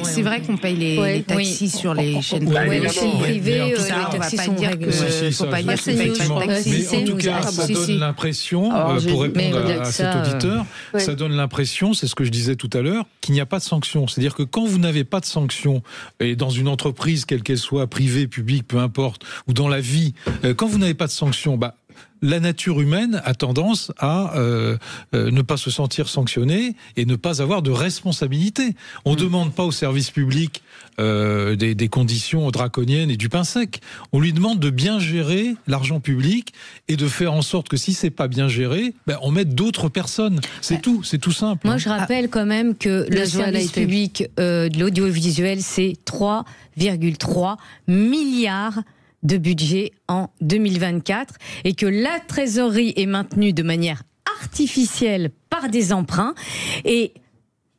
c'est vrai qu'on paye les taxis sur les chaînes privées. Les taxis sont règles. Faut pas dire que c'est pas de taxi. Mais en tout cas, ça donne l'impression, pour répondre à cet auditeur, ça donne l'impression, c'est ce que je disais tout à l'heure, qu'il n'y a pas de sanction. C'est-à-dire que quand vous n'avez pas de sanction, et dans une entreprise, quelle qu'elle soit, privée, publique, peu importe, ou dans la vie, quand vous n'avez pas de sanction, la nature humaine a tendance à ne pas se sentir sanctionnée et ne pas avoir de responsabilité. On ne demande pas au service public des conditions draconiennes et du pain sec. On lui demande de bien gérer l'argent public et de faire en sorte que si c'est pas bien géré, on mette d'autres personnes. C'est tout simple. Moi, je rappelle quand même que le service public de l'audiovisuel, c'est 3,3 milliards de budget en 2024 et que la trésorerie est maintenue de manière artificielle par des emprunts. Et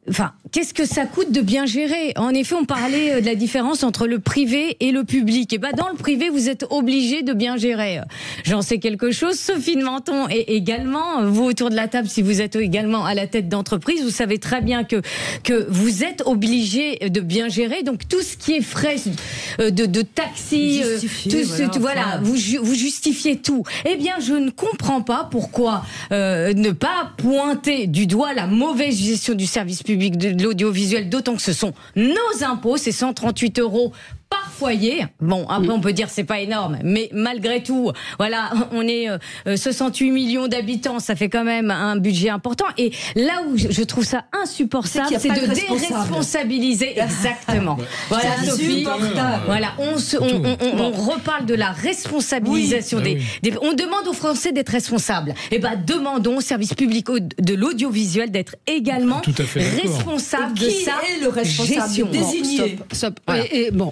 enfin, qu'est-ce que ça coûte de bien gérer ? En effet, on parlait de la différence entre le privé et le public. Et dans le privé, vous êtes obligé de bien gérer. J'en sais quelque chose. Sophie de Menton et également, vous autour de la table, si vous êtes également à la tête d'entreprise, vous savez très bien que vous êtes obligé de bien gérer. Donc tout ce qui est frais de taxi, vous justifiez tout. Eh bien, je ne comprends pas pourquoi ne pas pointer du doigt la mauvaise gestion du service public de l'audiovisuel, d'autant que ce sont nos impôts, c'est 138 € par foyer. Bon, après on peut dire c'est pas énorme, mais malgré tout, voilà, on est 68 millions d'habitants, ça fait quand même un budget important. Et là où je trouve ça insupportable, c'est de déresponsabiliser. Exactement. Voilà, Sophie. Voilà, on reparle de la responsabilisation on demande aux Français d'être responsables. Et demandons au service public de l'audiovisuel d'être également responsable de sa est le responsable gestion. Désigné. Stop. Voilà.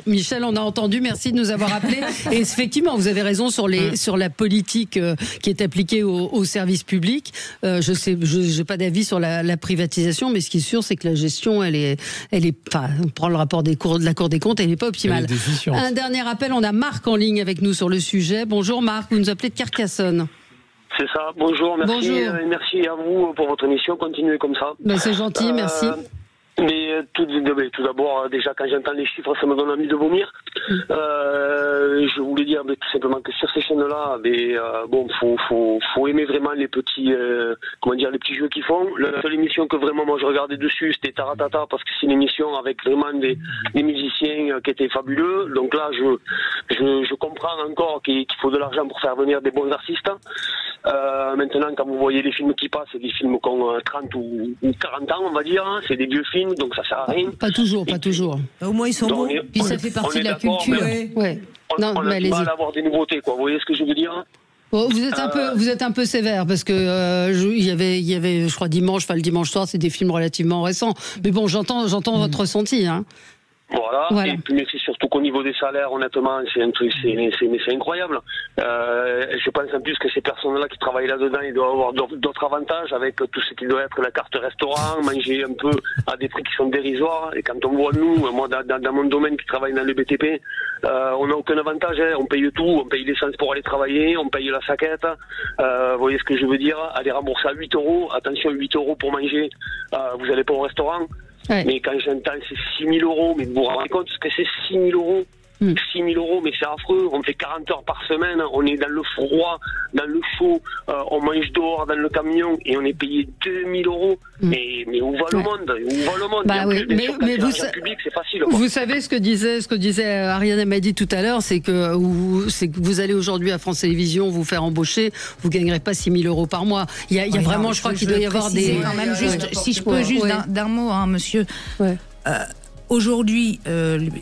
Michel, on a entendu, merci de nous avoir appelés. Et effectivement, vous avez raison sur la politique qui est appliquée au service public. Je n'ai pas d'avis sur la privatisation, mais ce qui est sûr, c'est que la gestion, elle est on prend le rapport de la Cour des comptes, elle n'est pas optimale. Un dernier appel, on a Marc en ligne avec nous sur le sujet. Bonjour Marc, vous nous appelez de Carcassonne. C'est ça, bonjour, merci. Bonjour. Merci à vous pour votre émission, continuez comme ça. C'est gentil, merci. Mais tout d'abord, déjà quand j'entends les chiffres, ça me donne envie de vomir. Je voulais dire tout simplement que sur ces chaînes-là, faut aimer vraiment les petits, les petits jeux qu'ils font. La seule émission que vraiment moi je regardais dessus, c'était Taratata, parce que c'est une émission avec vraiment des musiciens qui étaient fabuleux. Donc là, je comprends encore qu'il faut de l'argent pour faire venir des bons artistes. Maintenant, quand vous voyez les films qui passent, c'est des films qui ont 30 ou 40 ans, on va dire. C'est des vieux films, donc ça sert à rien. Pas toujours. Au moins, ils sont bons. Puis ça fait partie de la culture. On a du mal à avoir des nouveautés, quoi. Vous voyez ce que je veux dire ? Vous êtes un peu sévère parce que il y avait, je crois, le dimanche soir, c'est des films relativement récents. Mais bon, j'entends votre ressenti, hein. Voilà. Et puis, mais c'est surtout qu'au niveau des salaires, honnêtement, c'est un truc, c'est incroyable. Je pense en plus que ces personnes-là qui travaillent là-dedans, ils doivent avoir d'autres avantages avec tout ce qui doit être la carte restaurant, manger un peu à des prix qui sont dérisoires. Et quand on voit moi dans mon domaine qui travaille dans le BTP, on n'a aucun avantage, hein. On paye tout, on paye l'essence pour aller travailler, on paye la saquette. Vous voyez ce que je veux dire? Aller rembourser à 8 €, attention, 8 € pour manger, vous n'allez pas au restaurant. Ouais. Mais quand j'entends c'est 6 000 €, mais vous vous rendez compte ce que c'est 6 000 €? 6 000 €, mais c'est affreux. On fait 40 heures par semaine, on est dans le froid, dans le chaud, on mange dehors dans le camion et on est payé 2 000 €. Mais où va le monde? Où va le monde? Mais public, c'est facile. Vous savez ce que disait Ariane Amadi tout à l'heure, c'est que vous allez aujourd'hui à France Télévisions vous faire embaucher, vous gagnerez pas 6 000 € par mois. Il y a vraiment, je crois qu'il doit y avoir des. Quand même, si je peux juste d'un mot, hein, monsieur. Aujourd'hui,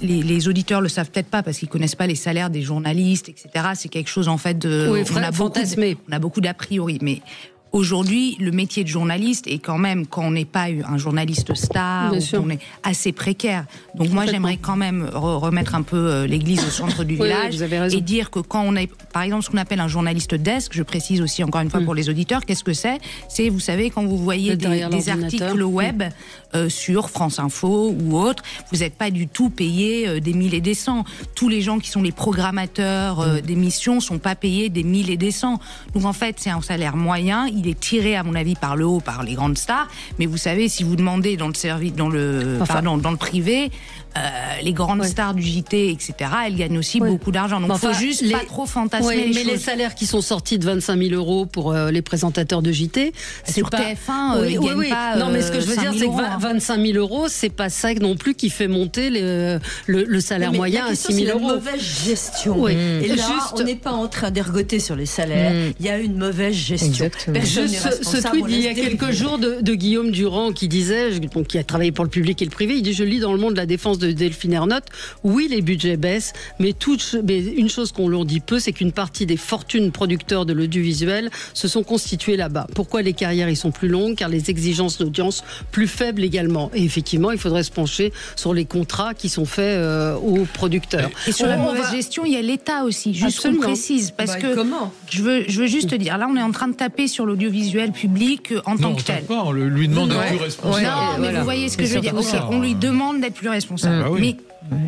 les auditeurs le savent peut-être pas parce qu'ils connaissent pas les salaires des journalistes, etc. C'est quelque chose en fait on a beaucoup d'a priori, mais aujourd'hui, le métier de journaliste est quand même, quand on n'est pas un journaliste star, on est assez précaire. Donc moi, j'aimerais quand même remettre un peu l'église au centre du village et dire que quand on est, par exemple, ce qu'on appelle un journaliste desk, je précise aussi encore une fois pour les auditeurs, qu'est-ce que c'est ? C'est, vous savez, quand vous voyez des articles web sur France Info ou autre, vous n'êtes pas du tout payé des 1000 et des 100. Tous les gens qui sont les programmateurs d'émissions sont pas payés des 1000 et des 100. Donc en fait, c'est un salaire moyen. Il il est tiré, à mon avis, par le haut, par les grandes stars. Mais vous savez, si vous demandez dans le privé, les grandes stars du JT, etc., elles gagnent aussi beaucoup d'argent. Donc, il faut juste pas trop fantasmer les choses. Les salaires qui sont sortis de 25 000 € pour les présentateurs de JT, c'est sur pas... TF1, ils gagnent pas. Non, mais ce que je veux dire, c'est que 25 000 €, c'est pas ça non plus qui fait monter le salaire moyen à 6 000 €. C'est la mauvaise gestion. Et là, on n'est pas en train d'ergoter sur les salaires. Il y a une mauvaise gestion. Ce tweet il y a quelques jours de Guillaume Durand qui disait, qui a travaillé pour le public et le privé, il dit, je lis dans Le Monde la défense de Delphine Ernotte, oui, les budgets baissent, mais une chose qu'on leur dit peu, c'est qu'une partie des fortunes producteurs de l'audiovisuel se sont constituées là-bas. Pourquoi les carrières y sont plus longues? Car les exigences d'audience plus faibles également. Et effectivement, il faudrait se pencher sur les contrats qui sont faits aux producteurs. Et sur la mauvaise gestion, il y a l'État aussi, juste qu'on précise. Parce que comment je veux juste te dire, là, on est en train de taper sur l'audiovisuel public en tant que tel. Non, on lui demande d'être plus responsable. Non, mais vous voyez ce que je veux dire. On lui demande d'être plus responsable. Mais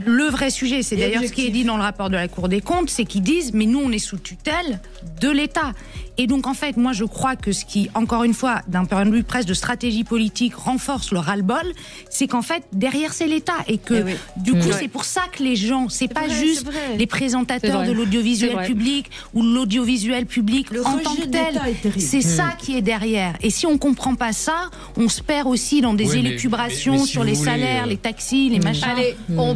le vrai sujet, c'est d'ailleurs ce qui est dit dans le rapport de la Cour des comptes, c'est qu'ils disent, mais nous, on est sous tutelle de l'État. Et donc, en fait, moi, je crois que ce qui, encore une fois, d'un point de vue presque de stratégie politique, renforce le ras-le-bol, c'est qu'en fait, derrière, c'est l'État. Et que, du coup, c'est pour ça que les gens, c'est pas juste les présentateurs de l'audiovisuel public ou l'audiovisuel public en tant que tel. C'est ça qui est derrière. Et si on comprend pas ça, on se perd aussi dans des élucubrations sur les salaires, les taxis, les machins. Allez, on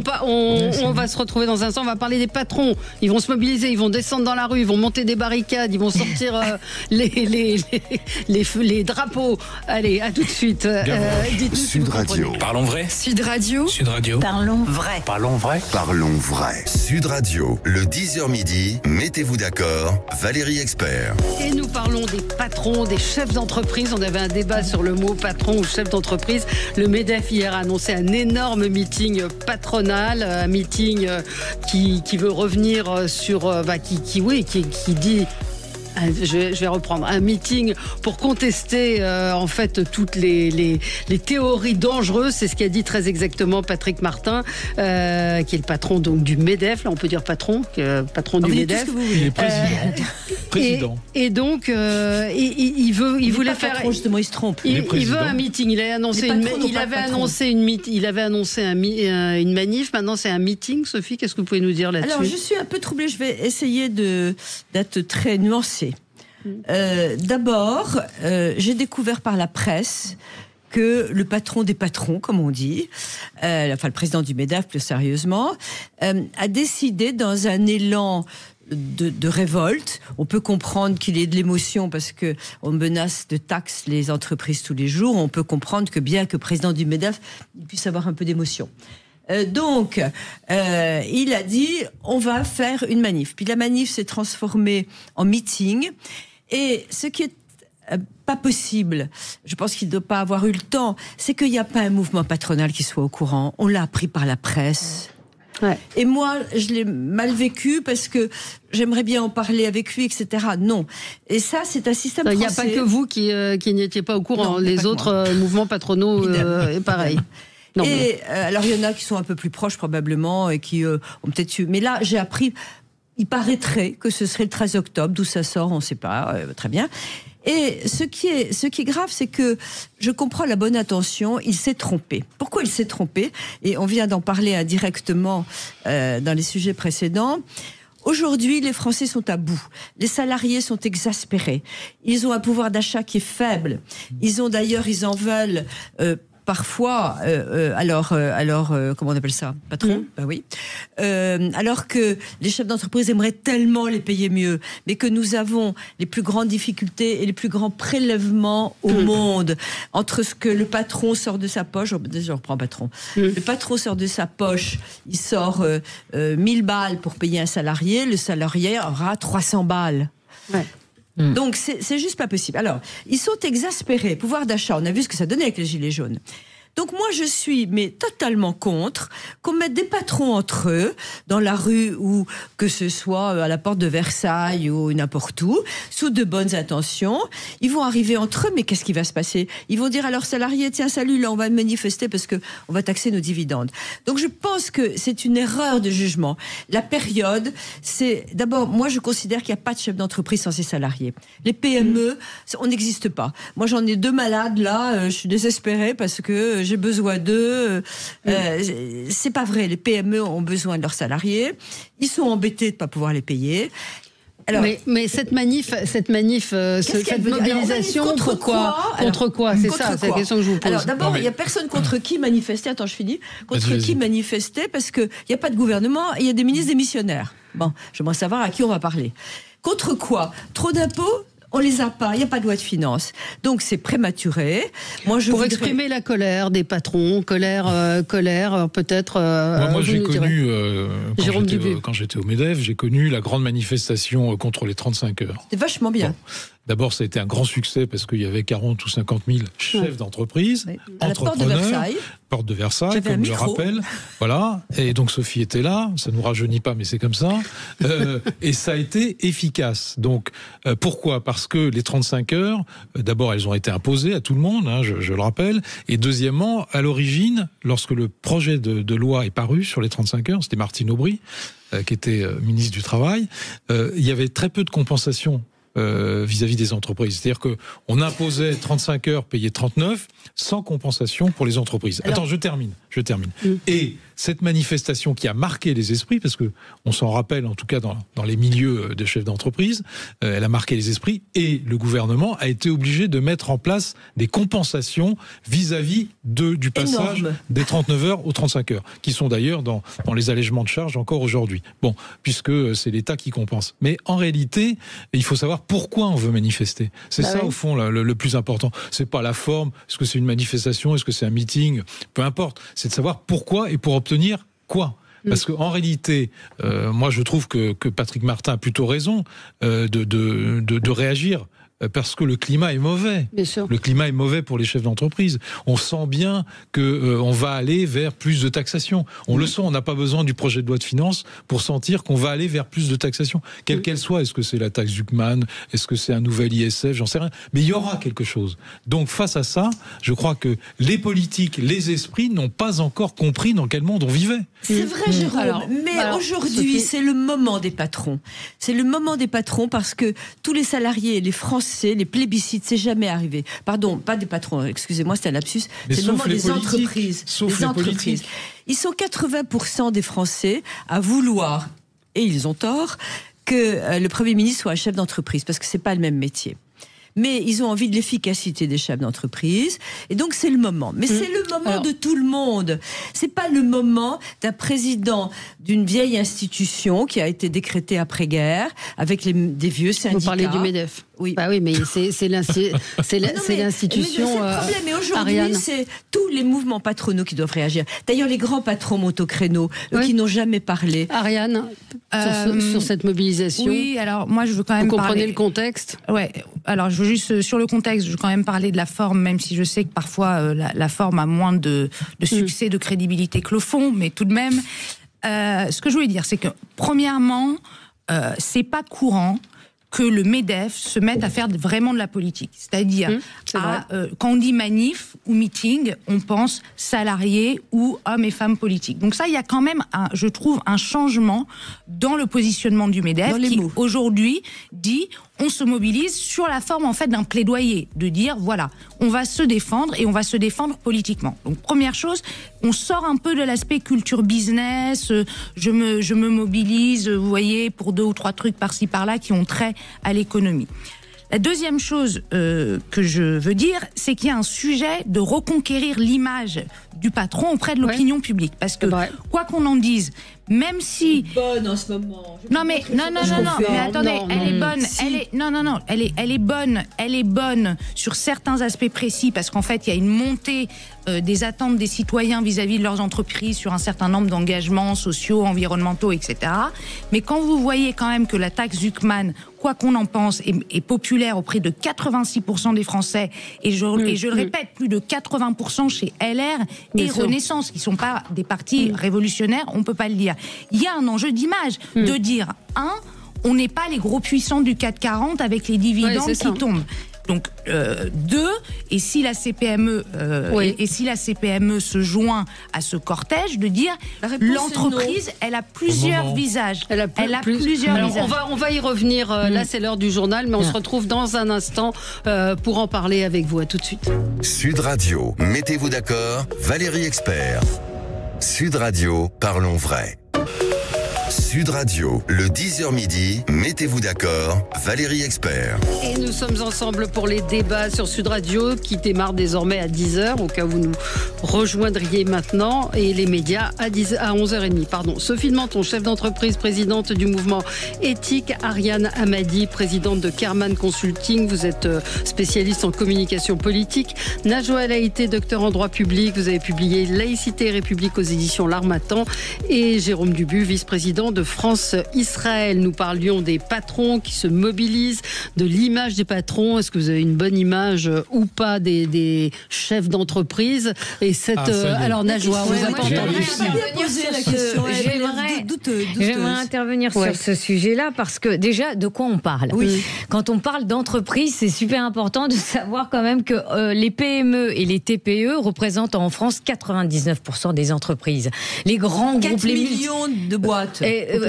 va se retrouver dans un instant, on va parler des patrons. Ils vont se mobiliser, ils vont descendre dans la rue, ils vont monter des barricades, ils vont sortir les drapeaux. Allez, à tout de suite. Sud Radio. Parlons vrai. Sud Radio. Sud Radio. Parlons vrai. Parlons vrai. Parlons vrai. Sud Radio, le 10h midi, mettez-vous d'accord, Valérie Expert. Et nous parlons des patrons, des chefs d'entreprise. On avait un débat sur le mot patron ou chef d'entreprise. Le MEDEF hier a annoncé un énorme meeting patronal, un meeting qui veut revenir sur, qui dit... Je vais reprendre un meeting pour contester en fait toutes les théories dangereuses. C'est ce qu'a dit très exactement Patrick Martin, qui est le patron donc du MEDEF. Là, on peut dire patron du MEDEF. Il est président. Et donc, il voulait faire. Patron, justement, il se trompe. Il veut un meeting. Il avait annoncé une manif. Maintenant, c'est un meeting. Sophie, qu'est-ce que vous pouvez nous dire là-dessus? Alors, je suis un peu troublée. Je vais essayer d'être très nuancée. D'abord, j'ai découvert par la presse que le patron des patrons, comme on dit, le président du MEDEF plus sérieusement, a décidé dans un élan de révolte. On peut comprendre qu'il y ait de l'émotion parce que on menace de taxes les entreprises tous les jours. On peut comprendre que bien que président du MEDEF, il puisse avoir un peu d'émotion. Donc, il a dit, on va faire une manif. Puis la manif s'est transformée en meeting. Et ce qui est pas possible, je pense qu'il ne doit pas avoir eu le temps, c'est qu'il n'y a pas un mouvement patronal qui soit au courant. On l'a appris par la presse. Ouais. Et moi, je l'ai mal vécu parce que j'aimerais bien en parler avec lui, etc. Non. Et ça, c'est un système français. Il n'y a pas que vous qui n'étiez pas au courant. Non, les autres mouvements patronaux, pareil. Non, et alors, il y en a qui sont un peu plus proches probablement et qui ont peut-être eu... Mais là, j'ai appris... Il paraîtrait que ce serait le 13 octobre, d'où ça sort, on ne sait pas, très bien. Et ce qui est grave, c'est que je comprends la bonne intention, il s'est trompé. Pourquoi il s'est trompé? Et on vient d'en parler indirectement dans les sujets précédents. Aujourd'hui, les Français sont à bout. Les salariés sont exaspérés. Ils ont un pouvoir d'achat qui est faible. Ils en veulent... parfois, comment on appelle ça? Patron? Ben oui. Alors que les chefs d'entreprise aimeraient tellement les payer mieux, mais que nous avons les plus grandes difficultés et les plus grands prélèvements au monde. Entre ce que le patron sort de sa poche, déjà je reprends patron. Le patron sort de sa poche, il sort 1000 balles pour payer un salarié, le salarié aura 300 balles. Ouais. Donc c'est juste pas possible. Alors, ils sont exaspérés. Pouvoir d'achat, on a vu ce que ça donnait avec les gilets jaunes. Donc moi, je suis totalement contre qu'on mette des patrons entre eux, dans la rue ou que ce soit à la porte de Versailles ou n'importe où, sous de bonnes intentions. Ils vont arriver entre eux, mais qu'est-ce qui va se passer? Ils vont dire à leurs salariés, tiens, salut, là, on va manifester parce que on va taxer nos dividendes. Donc je pense que c'est une erreur de jugement. La période, c'est... D'abord, moi, je considère qu'il n'y a pas de chef d'entreprise sans ses salariés. Les PME, on n'existe pas. Moi, j'en ai 2 malades, là, je suis désespérée parce que j'ai besoin d'eux. C'est pas vrai, les PME ont besoin de leurs salariés. Ils sont embêtés de ne pas pouvoir les payer. Alors, mais cette mobilisation, contre quoi? C'est ça, c'est la question que je vous pose. Alors d'abord, il n'y a personne contre qui manifester. Attends, je finis. Contre qui manifester parce qu'il n'y a pas de gouvernement et il y a des ministres démissionnaires. Bon, j'aimerais savoir à qui on va parler. Contre quoi? Trop d'impôts? On les a pas, il n'y a pas de loi de finances. Donc c'est prématuré. Moi, Pour exprimer la colère des patrons, colère peut-être... moi j'ai connu, quand j'étais au MEDEF, j'ai connu la grande manifestation contre les 35 heures. C'était vachement bien. Bon. D'abord, ça a été un grand succès parce qu'il y avait 40 ou 50 000 chefs d'entreprise, entrepreneurs, porte de Versailles, comme je le rappelle. Voilà. Et donc Sophie était là. Ça nous rajeunit pas, mais c'est comme ça. Et ça a été efficace. Donc pourquoi? Parce que les 35 heures, d'abord, elles ont été imposées à tout le monde, hein, je le rappelle. Et deuxièmement, à l'origine, lorsque le projet de loi est paru sur les 35 heures, c'était Martine Aubry qui était ministre du Travail. Il y avait très peu de compensation vis-à-vis des entreprises. C'est-à-dire qu'on imposait 35 heures payées 39 sans compensation pour les entreprises. Alors, attends, je termine. Et cette manifestation qui a marqué les esprits, parce que on s'en rappelle en tout cas dans les milieux de chefs d'entreprise, elle a marqué les esprits et le gouvernement a été obligé de mettre en place des compensations vis-à-vis du passage des 39 heures aux 35 heures, qui sont d'ailleurs dans les allègements de charges encore aujourd'hui. Bon, puisque c'est l'État qui compense. Mais en réalité, il faut savoir pourquoi on veut manifester. C'est ça, au fond, le plus important. C'est pas la forme. Est-ce que c'est une manifestation? Est-ce que c'est un meeting? Peu importe. C'est de savoir pourquoi et pour obtenir quoi. Parce qu'en réalité, moi je trouve que Patrick Martin a plutôt raison de réagir. Parce que le climat est mauvais. Bien sûr. Le climat est mauvais pour les chefs d'entreprise. On sent bien qu'on va aller vers plus de taxation. On le sent, on n'a pas besoin du projet de loi de finances pour sentir qu'on va aller vers plus de taxation. Quelle qu'elle soit, est-ce que c'est la taxe Zuckman? Est-ce que c'est un nouvel ISF? J'en sais rien. Mais il y aura quelque chose. Donc face à ça, je crois que les politiques, les esprits n'ont pas encore compris dans quel monde on vivait. C'est vrai, Jérôme. Mais aujourd'hui, c'est le moment des patrons. C'est le moment des patrons parce que tous les salariés, les Français, les plébiscites, c'est jamais arrivé. Pardon, pas des patrons, excusez-moi, c'est un lapsus. C'est le moment des entreprises. Ils sont 80% des Français à vouloir, et ils ont tort, que le Premier ministre soit un chef d'entreprise, parce que c'est pas le même métier. Mais ils ont envie de l'efficacité des chefs d'entreprise, et donc c'est le moment. Mais c'est le moment de tout le monde. C'est pas le moment d'un président d'une vieille institution qui a été décrétée après-guerre, avec des vieux syndicats. Vous parlez du MEDEF. Oui. Bah oui, mais c'est l'institution. Mais aujourd'hui, c'est tous les mouvements patronaux qui doivent réagir. D'ailleurs, les grands patrons montent au créneau, eux qui n'ont jamais parlé. Ariane, sur cette mobilisation. Oui, alors moi, je veux quand même Vous comprenez le contexte? Ouais. Alors, je veux juste sur le contexte, je veux quand même parler de la forme, même si je sais que parfois la forme a moins de succès, de crédibilité que le fond, mais tout de même, ce que je voulais dire, c'est que premièrement, c'est pas courant que le MEDEF se mette à faire vraiment de la politique. C'est-à-dire, quand on dit manif ou meeting, on pense salariés ou hommes et femmes politiques. Donc ça, il y a quand même, je trouve, un changement dans le positionnement du MEDEF qui, aujourd'hui, dit on se mobilise sur la forme, en fait, d'un plaidoyer, de dire, voilà, on va se défendre et on va se défendre politiquement. Donc, première chose, on sort un peu de l'aspect culture business, je me mobilise, vous voyez, pour 2 ou 3 trucs par-ci, par-là qui ont trait à l'économie. La deuxième chose que je veux dire, c'est qu'il y a un sujet de reconquérir l'image du patron auprès de l'opinion publique. Parce que, quoi qu'on en dise, même si bonne en ce moment. Non mais attendez, elle est bonne, elle est bonne sur certains aspects précis parce qu'en fait, il y a une montée des attentes des citoyens vis-à-vis de leurs entreprises sur un certain nombre d'engagements sociaux, environnementaux, etc. Mais quand vous voyez quand même que la taxe Zuckman, quoi qu'on en pense, est populaire auprès de 86% des Français, et je le répète, plus de 80% chez LR et Renaissance, qui ne sont pas des partis révolutionnaires, on ne peut pas le dire. Il y a un enjeu d'image de dire, on n'est pas les gros puissants du CAC 40 avec les dividendes qui tombent. Donc, et si la CPME se joint à ce cortège, de dire l'entreprise, elle a plusieurs visages. On va y revenir. Là, c'est l'heure du journal, mais on se retrouve dans un instant pour en parler avec vous. À tout de suite. Sud Radio, mettez-vous d'accord, Valérie Expert. Sud Radio, parlons vrai. Sud Radio, le 10h midi, mettez-vous d'accord, Valérie Expert. Et nous sommes ensemble pour les débats sur Sud Radio qui démarrent désormais à 10h, au cas où vous nous rejoindriez maintenant, et les médias à 11h30. Pardon. Sophie de Menton, chef d'entreprise, présidente du mouvement éthique. Ariane Hamadi, présidente de Kerman Consulting. Vous êtes spécialiste en communication politique. Najwa El Haïté, docteur en droit public. Vous avez publié Laïcité et République aux éditions L'Harmattan. Et Jérôme Dubu, vice-président de France-Israël. Nous parlions des patrons qui se mobilisent, de l'image des patrons. Est-ce que vous avez une bonne image ou pas des chefs d'entreprise? Et alors Najwa, on vous a pas entendu. J'aimerais intervenir sur ce sujet-là parce que déjà, de quoi on parle? Quand on parle d'entreprise, c'est super important de savoir quand même que les PME et les TPE représentent en France 99% des entreprises. Les grands groupes, 4 millions de boîtes.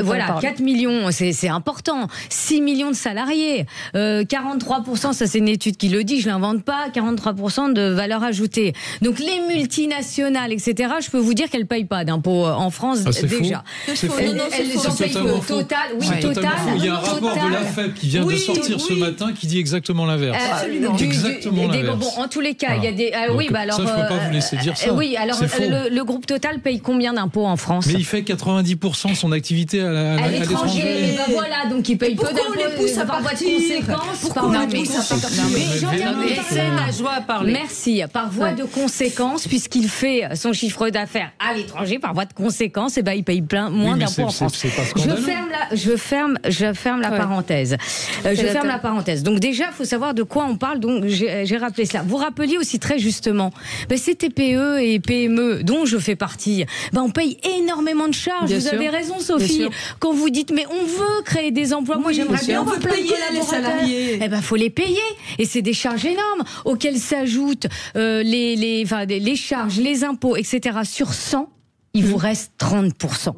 Voilà, 4 millions, c'est important. 6 millions de salariés. 43%, ça c'est une étude qui le dit, je l'invente pas, 43% de valeur ajoutée. Donc les multinationales, etc., je peux vous dire qu'elles ne payent pas d'impôts en France déjà. C'est faux. C'est totalement faux. Total. Il y a un rapport de l'AFEP qui vient de sortir ce matin qui dit exactement l'inverse. Exactement l'inverse. Bon, en tous les cas, il y a des... ça, je ne peux pas vous laisser dire ça. Oui, alors le groupe Total paye combien d'impôts en France? Mais il fait 90% de son activité à l'étranger. Et ben voilà, donc il paye peu d'impôts. Pourquoi on les pousse à partir? Merci. Par voie de conséquence, puisqu'il fait son chiffre d'affaires à l'étranger, par voie de conséquence, il paye moins d'impôts en France. Je ferme la parenthèse. Ferme la parenthèse. Donc déjà, il faut savoir de quoi on parle. Donc j'ai rappelé cela. Vous rappeliez aussi très justement, ces TPE et PME dont je fais partie, on paye énormément de charges. Vous avez raison, Sophie. Quand vous dites, mais on veut créer des emplois, moi j'aimerais bien avoir plein de collaborateurs. Faut les payer. Et c'est des charges énormes auxquelles s'ajoutent les charges, les impôts, etc. Sur 100. Il vous reste 30%.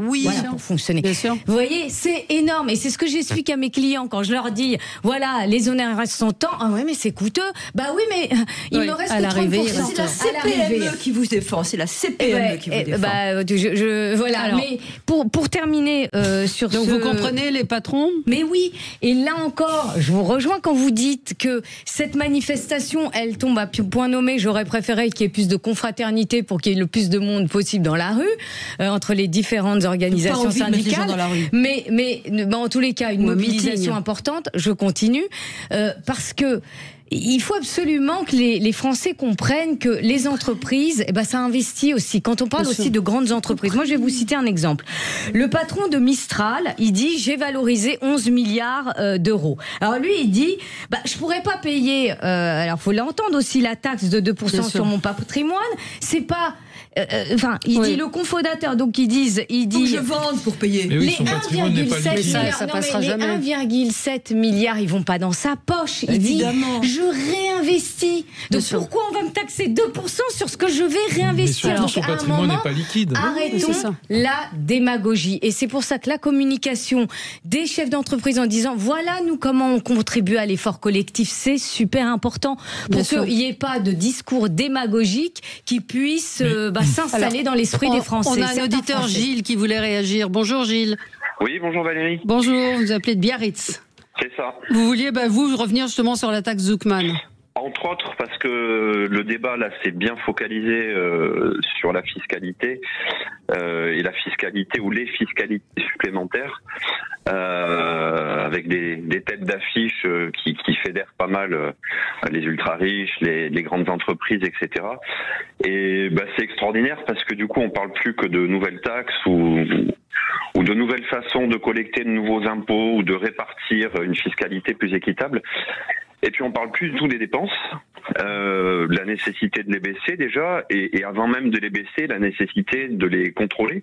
Pour fonctionner. Bien sûr. Vous voyez, c'est énorme. Et c'est ce que j'explique à mes clients quand je leur dis, voilà, les honoraires sont tant. Ah ouais, mais c'est coûteux. Bah oui, mais il me reste que 30%. C'est la CPME qui vous défend. C'est la CPME qui vous défend. Voilà. Alors, mais pour terminer sur donc vous comprenez les patrons? Mais oui. Et là encore, je vous rejoins quand vous dites que cette manifestation, elle tombe à point nommé. J'aurais préféré qu'il y ait plus de confraternité pour qu'il y ait le plus de monde possible dans la rue. Entre les différentes organisations syndicales, mais en tous les cas une mobilisation importante. Je continue parce que il faut absolument que les Français comprennent que les entreprises, ça investit aussi. Quand on parle aussi de grandes entreprises, moi je vais vous citer un exemple. Le patron de Mistral, il dit j'ai valorisé 11 milliards d'euros. Alors lui il dit je pourrais pas payer. Alors faut l'entendre aussi, la taxe de 2% sur mon patrimoine. C'est pas il dit le cofondateur, donc il dit je vende pour payer. Mais oui, son patrimoine n'est pas liquide. Ça passera jamais. Les 1,7 milliard, ils vont pas dans sa poche. Il dit je réinvestis. Donc pourquoi on va me taxer 2% sur ce que je vais réinvestir? Mais son patrimoine n'est pas liquide. Arrêtons la démagogie. Et c'est pour ça que la communication des chefs d'entreprise en disant voilà nous comment on contribue à l'effort collectif, c'est super important pour qu'il n'y ait pas de discours démagogique qui puisse s'installer dans l'esprit des Français. On a un auditeur, Gilles, qui voulait réagir. Bonjour Gilles. Oui, bonjour Valérie. Bonjour, vous appelez de Biarritz. C'est ça. Vous vouliez, vous, revenir justement sur la taxe Zuckman. Entre autres, parce parce que le débat là s'est bien focalisé sur la fiscalité et la fiscalité ou les fiscalités supplémentaires, avec des têtes d'affiche qui fédèrent pas mal les ultra riches, les grandes entreprises, etc. Et c'est extraordinaire parce que du coup on parle plus que de nouvelles taxes ou de nouvelles façons de collecter de nouveaux impôts ou de répartir une fiscalité plus équitable. Et puis on parle plus du tout des dépenses, la nécessité de les baisser déjà, et avant même de les baisser, la nécessité de les contrôler.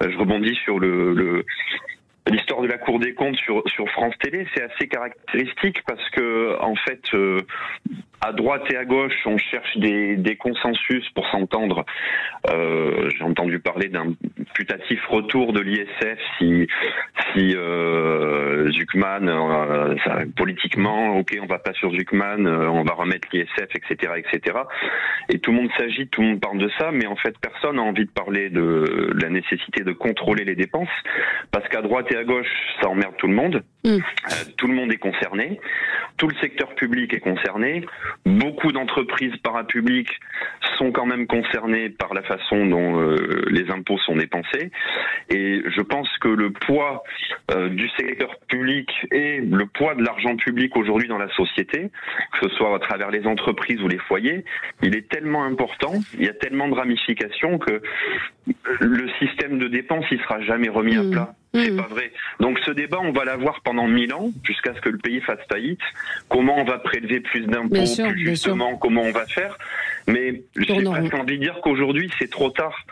Je rebondis sur l'histoire de la Cour des comptes sur France Télé, c'est assez caractéristique parce que en fait, à droite et à gauche, on cherche des consensus pour s'entendre. J'ai entendu parler d'un putatif retour de l'ISF si Zuckman, politiquement, ok, on va pas sur Zuckman, on va remettre l'ISF, etc., etc. Et tout le monde s'agite, tout le monde parle de ça, mais en fait, personne n'a envie de parler de la nécessité de contrôler les dépenses, parce qu'à droite et à gauche, ça emmerde tout le monde. Tout le monde est concerné. Tout le secteur public est concerné. Beaucoup d'entreprises parapubliques sont quand même concernées par la façon dont les impôts sont dépensés. Et je pense que le poids du secteur public et le poids de l'argent public aujourd'hui dans la société, que ce soit à travers les entreprises ou les foyers, il est tellement important, il y a tellement de ramifications que le système de dépenses, il sera jamais remis à plat. C'est pas vrai. Donc ce débat, on va l'avoir pendant 1000 ans, jusqu'à ce que le pays fasse faillite. Comment on va prélever plus d'impôts, plus justement, comment on va faire. Mais j'ai presque envie de dire qu'aujourd'hui, c'est trop tard.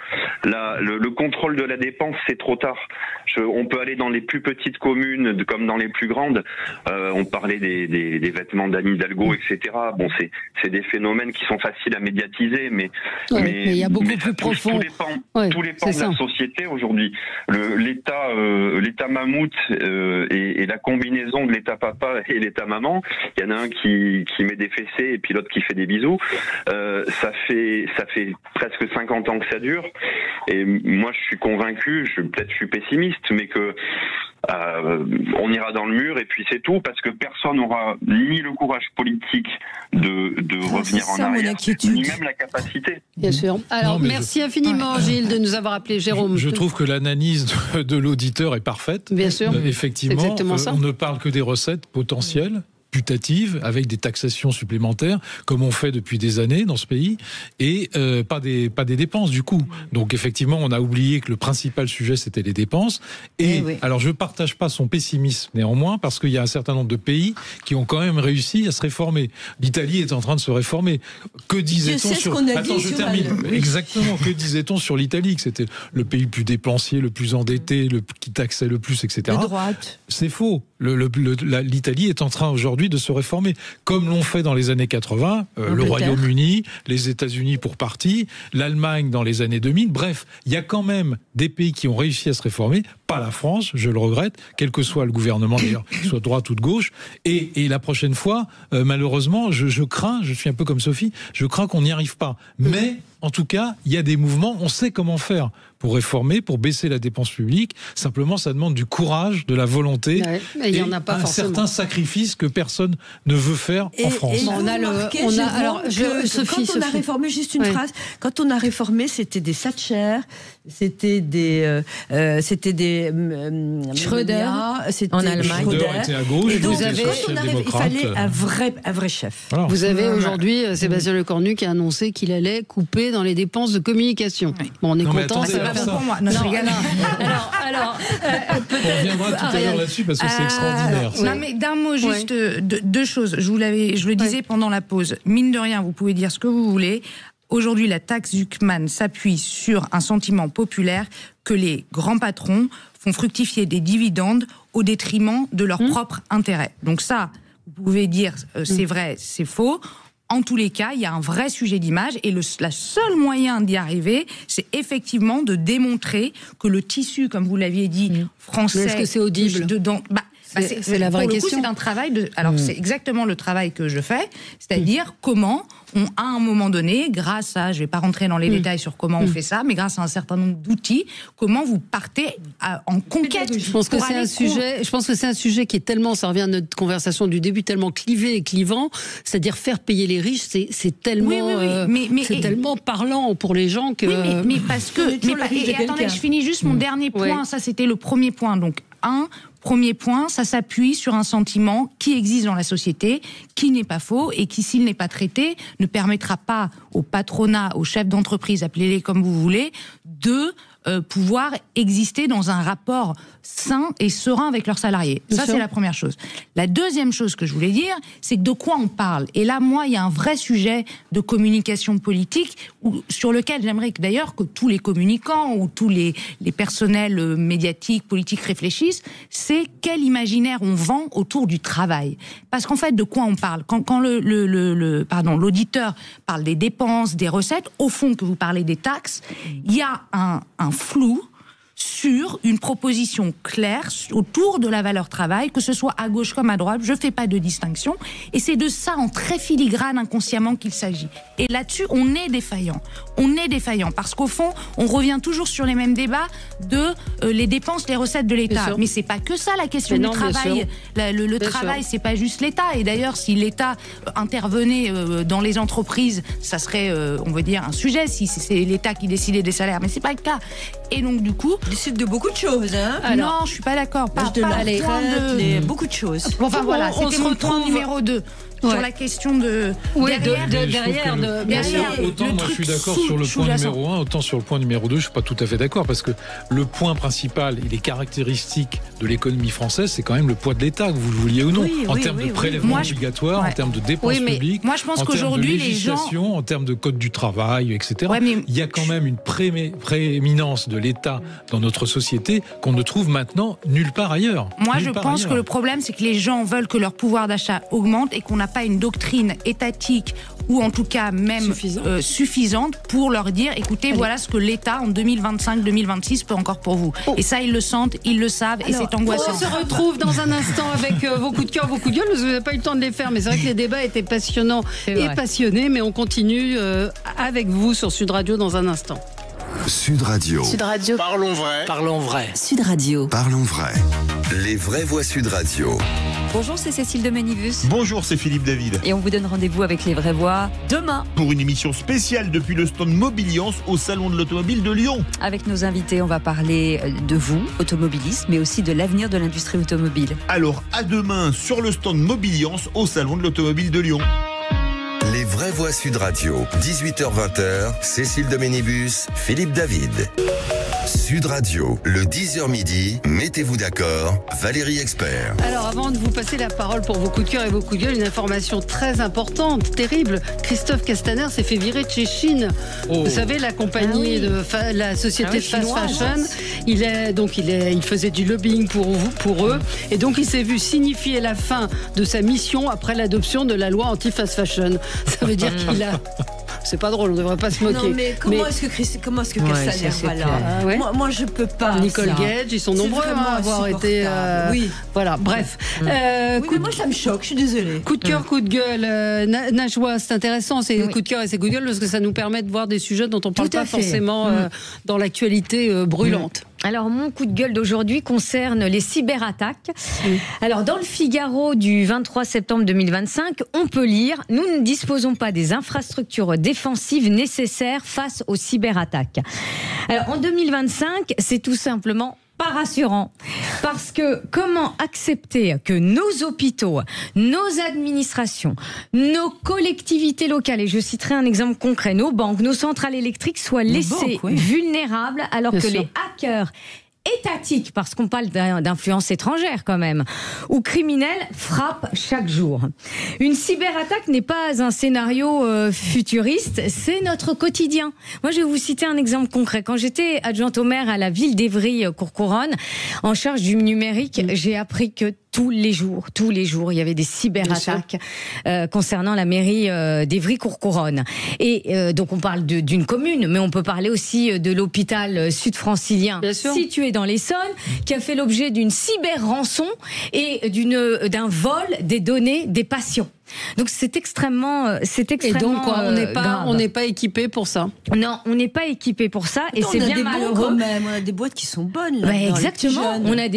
Le contrôle de la dépense, c'est trop tard. On peut aller dans les plus petites communes comme dans les plus grandes. On parlait des vêtements d'Anne Hidalgo, etc. Bon, c'est des phénomènes qui sont faciles à médiatiser, mais il y a beaucoup plus profond. Tous les pans de la société aujourd'hui. L'État mammouth et la combinaison de l'État papa et l'État maman, il y en a un qui met des fessées et puis l'autre qui fait des bisous. Ça fait presque 50 ans que ça dure, et moi je suis convaincu, peut-être je suis pessimiste, mais que on ira dans le mur et puis c'est tout, parce que personne n'aura ni le courage politique de revenir en arrière, ni même la capacité. Bien sûr. Alors merci infiniment Gilles de nous avoir appelé. Jérôme. Je trouve que l'analyse de l'auditeur est parfaite. Bien sûr. Effectivement, on ne parle que des recettes potentielles, putatives, avec des taxations supplémentaires, comme on fait depuis des années dans ce pays, et pas des dépenses du coup. Donc effectivement, on a oublié que le principal sujet, c'était les dépenses. Et alors, je ne partage pas son pessimisme néanmoins, parce qu'il y a un certain nombre de pays qui ont quand même réussi à se réformer. L'Italie est en train de se réformer. Que disait-on sur... Attends, je termine. Exactement. Que disait-on sur l'Italie? Que c'était le pays le plus dépensier, le plus endetté, qui taxait le plus, etc. De droite. C'est faux. L'Italie est en train aujourd'hui de se réformer, comme l'ont fait dans les années 80, le Royaume-Uni, les États-Unis pour partie, l'Allemagne dans les années 2000. Bref, il y a quand même des pays qui ont réussi à se réformer, pas la France, je le regrette, quel que soit le gouvernement d'ailleurs, soit de droite ou de gauche. Et la prochaine fois, malheureusement, je crains, je suis un peu comme Sophie, je crains qu'on n'y arrive pas. Mais en tout cas, il y a des mouvements, on sait comment faire pour réformer, pour baisser la dépense publique. Simplement, ça demande du courage, de la volonté, il y en a pas un forcément. certain sacrifice que personne ne veut faire en France. Quand on a réformé, juste une phrase, quand on a réformé, c'était des Thatcher, c'était des Schröder en Allemagne. Schröder était à gauche, et donc, il démocrate. fallait un vrai chef. Voilà. Vous avez aujourd'hui Sébastien Lecornu qui a annoncé qu'il allait couper dans les dépenses de communication. Bon, on est content, c'est pas pour moi. On reviendra tout à l'heure là-dessus parce que c'est extraordinaire. Non, mais d'un mot, juste deux choses. Je le disais pendant la pause. Mine de rien, vous pouvez dire ce que vous voulez. Aujourd'hui, la taxe Zuckman s'appuie sur un sentiment populaire que les grands patrons font fructifier des dividendes au détriment de leur propre intérêt. Donc ça, vous pouvez dire c'est vrai, c'est faux. En tous les cas, il y a un vrai sujet d'image et le seul moyen d'y arriver, c'est effectivement de démontrer que le tissu, comme vous l'aviez dit, français... Est-ce que c'est audible ? C'est la vraie question. C'est un travail alors c'est exactement le travail que je fais, c'est-à-dire comment à un moment donné, grâce à, je ne vais pas rentrer dans les détails sur comment on fait ça, mais grâce à un certain nombre d'outils, comment vous partez en conquête. Je pense que c'est un sujet qui est tellement, ça revient à notre conversation du début, tellement clivé et clivant, c'est-à-dire faire payer les riches, c'est tellement, c'est tellement parlant pour les gens que. Mais parce que. Attendez, je finis juste mon dernier point. Ça, c'était le premier point. Donc, premier point, ça s'appuie sur un sentiment qui existe dans la société, qui n'est pas faux et qui, s'il n'est pas traité, ne permettra pas au patronat, aux chefs d'entreprise, appelez-les comme vous voulez, de pouvoir exister dans un rapport sain et serein avec leurs salariés. Ça, c'est la première chose. La deuxième chose que je voulais dire, c'est que de quoi on parle. Et là, moi, il y a un vrai sujet de communication politique sur lequel j'aimerais d'ailleurs que tous les communicants ou tous les personnels médiatiques, politiques réfléchissent, c'est quel imaginaire on vend autour du travail. Parce qu'en fait, de quoi on parle ? Quand l'auditeur parle des dépenses, des recettes, au fond, que vous parlez des taxes, il y a un flou sur une proposition claire autour de la valeur travail, que ce soit à gauche comme à droite, je ne fais pas de distinction, et c'est de ça en très filigrane inconsciemment qu'il s'agit. Et là-dessus, on est défaillant. On est défaillant, parce qu'au fond, on revient toujours sur les mêmes débats de les dépenses, les recettes de l'État. Mais c'est pas que ça la question du travail. Le travail, c'est pas juste l'État. Et d'ailleurs, si l'État intervenait dans les entreprises, ça serait, on va dire, un sujet, si c'est l'État qui décidait des salaires. Mais c'est pas le cas. Et donc, du coup... Il décide de beaucoup de choses, hein. Alors, non, je suis pas d'accord. Beaucoup de choses. Enfin, voilà, c'était mon point numéro 2. Sur la question de... derrière. Autant moi je suis d'accord sur le point numéro 1, autant sur le point numéro 2, je ne suis pas tout à fait d'accord, parce que le point principal et les caractéristiques de l'économie française, c'est quand même le poids de l'État, que vous le vouliez ou non, en termes de prélèvements obligatoires, en termes de dépenses publiques, moi, je pense en termes de législation, en termes de code du travail, etc. Il y a quand même une prééminence de l'État dans notre société qu'on ne trouve maintenant nulle part ailleurs. Moi, je pense que le problème, c'est que les gens veulent que leur pouvoir d'achat augmente et qu'on n'a pas une doctrine étatique ou en tout cas même suffisante pour leur dire, écoutez, voilà ce que l'État en 2025-2026 peut encore pour vous. Et ça, ils le sentent, ils le savent. Alors, et c'est angoissant. On se retrouve dans un instant avec vos coups de cœur, vos coups de gueule. Vous n'avez pas eu le temps de les faire, mais c'est vrai que les débats étaient passionnants et passionnés. Mais on continue avec vous sur Sud Radio dans un instant. Sud Radio. Sud Radio. Parlons vrai. Parlons vrai. Sud Radio. Parlons vrai. Les vraies voix Sud Radio. Bonjour, c'est Cécile de Ménibus. Bonjour, c'est Philippe David. Et on vous donne rendez-vous avec les vraies voix demain. Pour une émission spéciale depuis le stand Mobiliance au Salon de l'Automobile de Lyon. Avec nos invités, on va parler de vous, automobilistes, mais aussi de l'avenir de l'industrie automobile. Alors, à demain sur le stand Mobiliance au Salon de l'Automobile de Lyon. Les vraies voix Sud Radio, 18h-20h, Cécile de Ménibus, Philippe David. Sud Radio, le 10h midi, mettez-vous d'accord, Valérie Expert. Alors avant de vous passer la parole pour vos coups de cœur et vos coups de gueule, une information très importante, terrible. Christophe Castaner s'est fait virer de chez Chine. Vous savez, la compagnie la société de fast fashion. Il faisait du lobbying pour eux. Et donc il s'est vu signifier la fin de sa mission après l'adoption de la loi anti-fast fashion. Ça veut dire qu'il a... C'est pas drôle, on devrait pas se moquer. Non, mais comment est-ce que Castaner va là moi, je peux pas. Nicole Gage, ils sont nombreux à avoir été. Voilà, bref. Mais moi, ça me choque, je suis désolée. Coup de cœur, coup de gueule. Najwa, c'est intéressant, ces coups de cœur et ces coups de gueule, parce que ça nous permet de voir des sujets dont on ne parle pas forcément dans l'actualité brûlante. Alors, mon coup de gueule d'aujourd'hui concerne les cyberattaques. Alors, dans le Figaro du 23 septembre 2025, on peut lire « Nous ne disposons pas des infrastructures défensives nécessaires face aux cyberattaques ». Alors, en 2025, c'est tout simplement pas rassurant. Parce que comment accepter que nos hôpitaux, nos administrations, nos collectivités locales, et je citerai un exemple concret, nos banques, nos centrales électriques soient laissées vulnérables alors que les hackers étatiques, parce qu'on parle d'influence étrangère quand même, ou criminels frappent chaque jour. Une cyberattaque n'est pas un scénario futuriste, c'est notre quotidien. Moi, je vais vous citer un exemple concret. Quand j'étais adjointe au maire à la ville d'Évry-Courcouronnes, en charge du numérique, j'ai appris que tous les jours, il y avait des cyberattaques concernant la mairie d'Évry-Courcouronnes. Et donc on parle d'une commune, mais on peut parler aussi de l'hôpital sud-francilien situé dans l'Essonne, qui a fait l'objet d'une cyber-rançon et d'un vol des données des patients. Donc c'est extrêmement et donc quoi, on n'est pas équipé pour ça. Non, on n'est pas équipé pour ça et c'est bien malheureux. Même. On a des boîtes qui sont bonnes. Là, exactement. On a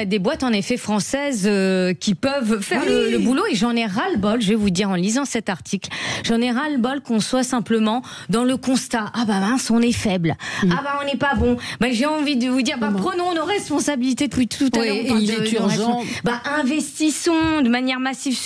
des boîtes en effet françaises qui peuvent faire le boulot et j'en ai ras-le-bol. Je vais vous dire en lisant cet article, j'en ai ras-le-bol qu'on soit simplement dans le constat. Ah bah mince, on est faible. Ah bah on n'est pas bon. Bah j'ai envie de vous dire, prenons nos responsabilités depuis tout à l'heure. Il est urgent. Investissons de manière massive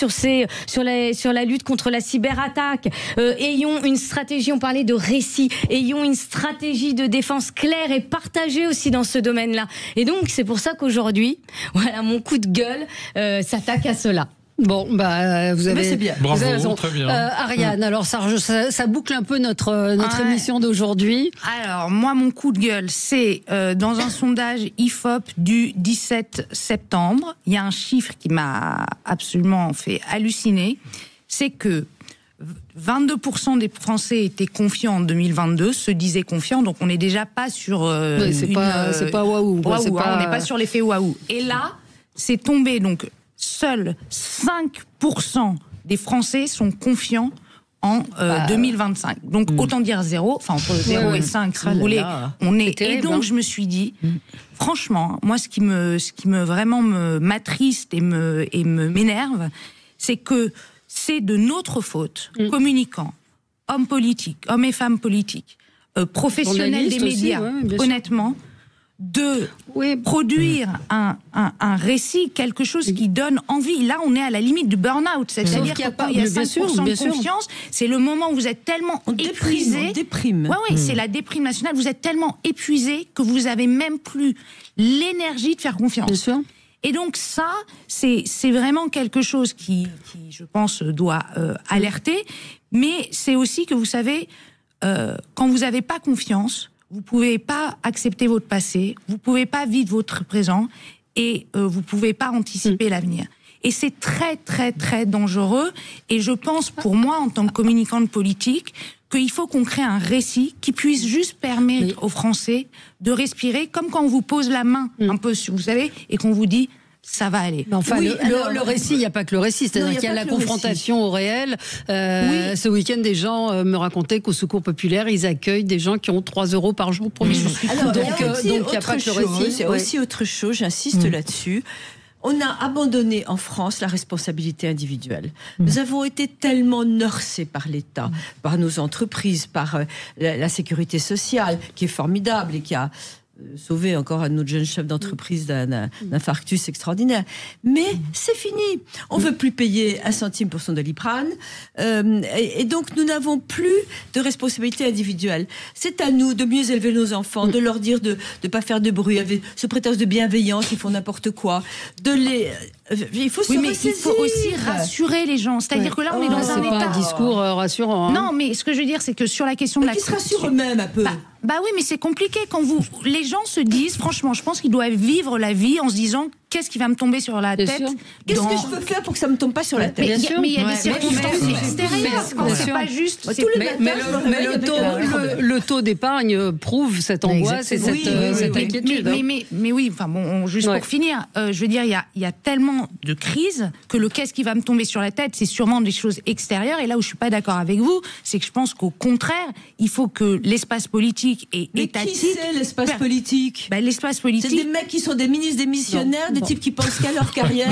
sur la lutte contre la cyberattaque. Ayons une stratégie, on parlait de récit, ayons une stratégie de défense claire et partagée aussi dans ce domaine-là. Et donc, c'est pour ça qu'aujourd'hui, voilà, mon coup de gueule s'attaque à cela. Bon, vous avez, c'est bien. Bravo, vous avez raison. Très bien. Ariane, alors ça boucle un peu notre émission d'aujourd'hui. Alors, moi, mon coup de gueule, c'est dans un sondage IFOP du 17 septembre, il y a un chiffre qui m'a absolument fait halluciner, c'est que 22% des Français étaient confiants en 2022, se disaient confiants, donc on n'est déjà pas sur... c'est pas waouh. On n'est pas sur l'effet waouh. Et là, c'est tombé, donc... Seuls 5% des Français sont confiants en 2025. Donc autant dire 0, enfin entre 0 et 5 si vous voulez. On est terrible, et donc je me suis dit, franchement, moi ce qui me vraiment m'attriste et m'énerve, c'est que c'est de notre faute, communicants, hommes politiques, hommes et femmes politiques, professionnels des médias, aussi, honnêtement, de produire un récit, quelque chose qui donne envie. Là, on est à la limite du burn-out. C'est-à-dire qu'il y a 5% de confiance. C'est le moment où vous êtes tellement épuisé. On déprime. C'est la déprime nationale. Vous êtes tellement épuisé que vous n'avez même plus l'énergie de faire confiance. Bien sûr. Et donc ça, c'est vraiment quelque chose qui je pense, doit alerter. Mais c'est aussi que, vous savez, quand vous n'avez pas confiance, vous ne pouvez pas accepter votre passé, vous ne pouvez pas vivre votre présent et vous ne pouvez pas anticiper l'avenir. Et c'est très, très, très dangereux. Et je pense, pour moi, en tant que communicante politique, qu'il faut qu'on crée un récit qui puisse juste permettre aux Français de respirer, comme quand on vous pose la main un peu, vous savez, et qu'on vous dit... ça va aller. Mais enfin, le récit, il n'y a pas que le récit, c'est-à-dire qu'il y a la confrontation au réel. Ce week-end, des gens me racontaient qu'au Secours Populaire, ils accueillent des gens qui ont 3 € par jour pour vivre. Donc, il n'y a pas que le récit. C'est aussi autre chose, j'insiste là-dessus. On a abandonné en France la responsabilité individuelle. Nous avons été tellement norsés par l'État, par nos entreprises, par la sécurité sociale, qui est formidable et qui a... sauver encore un autre jeune chef d'entreprise d'un infarctus extraordinaire. Mais c'est fini. On ne veut plus payer 1 centime pour son Doliprane. Et donc, nous n'avons plus de responsabilité individuelle. C'est à nous de mieux élever nos enfants, de leur dire de ne pas faire de bruit, avec ce prétexte de bienveillance, ils font n'importe quoi. Il faut mais il faut aussi rassurer les gens. C'est-à-dire que là, on est dans un état... C'est pas un discours rassurant. Non, mais ce que je veux dire, c'est que sur la question de la... Ils se rassurent eux-mêmes un peu. Bah oui, mais c'est compliqué quand les gens se disent, franchement, je pense qu'ils doivent vivre la vie en se disant, qu'est-ce qui va me tomber sur la tête? Qu'est-ce que je peux faire pour que ça me tombe pas sur la tête? Mais il y a des circonstances extérieures. C'est pas juste. Le taux d'épargne prouve cette angoisse et cette inquiétude. Mais oui, enfin bon, juste pour finir, je veux dire, il y a tellement de crises que le qu'est-ce qui va me tomber sur la tête, c'est sûrement des choses extérieures. Et là où je suis pas d'accord avec vous, c'est que je pense qu'au contraire, il faut que l'espace politique et étatique. Qui c'est l'espace politique? L'espace politique. C'est des mecs qui sont des ministres démissionnaires, des types qui pensent qu'à leur carrière.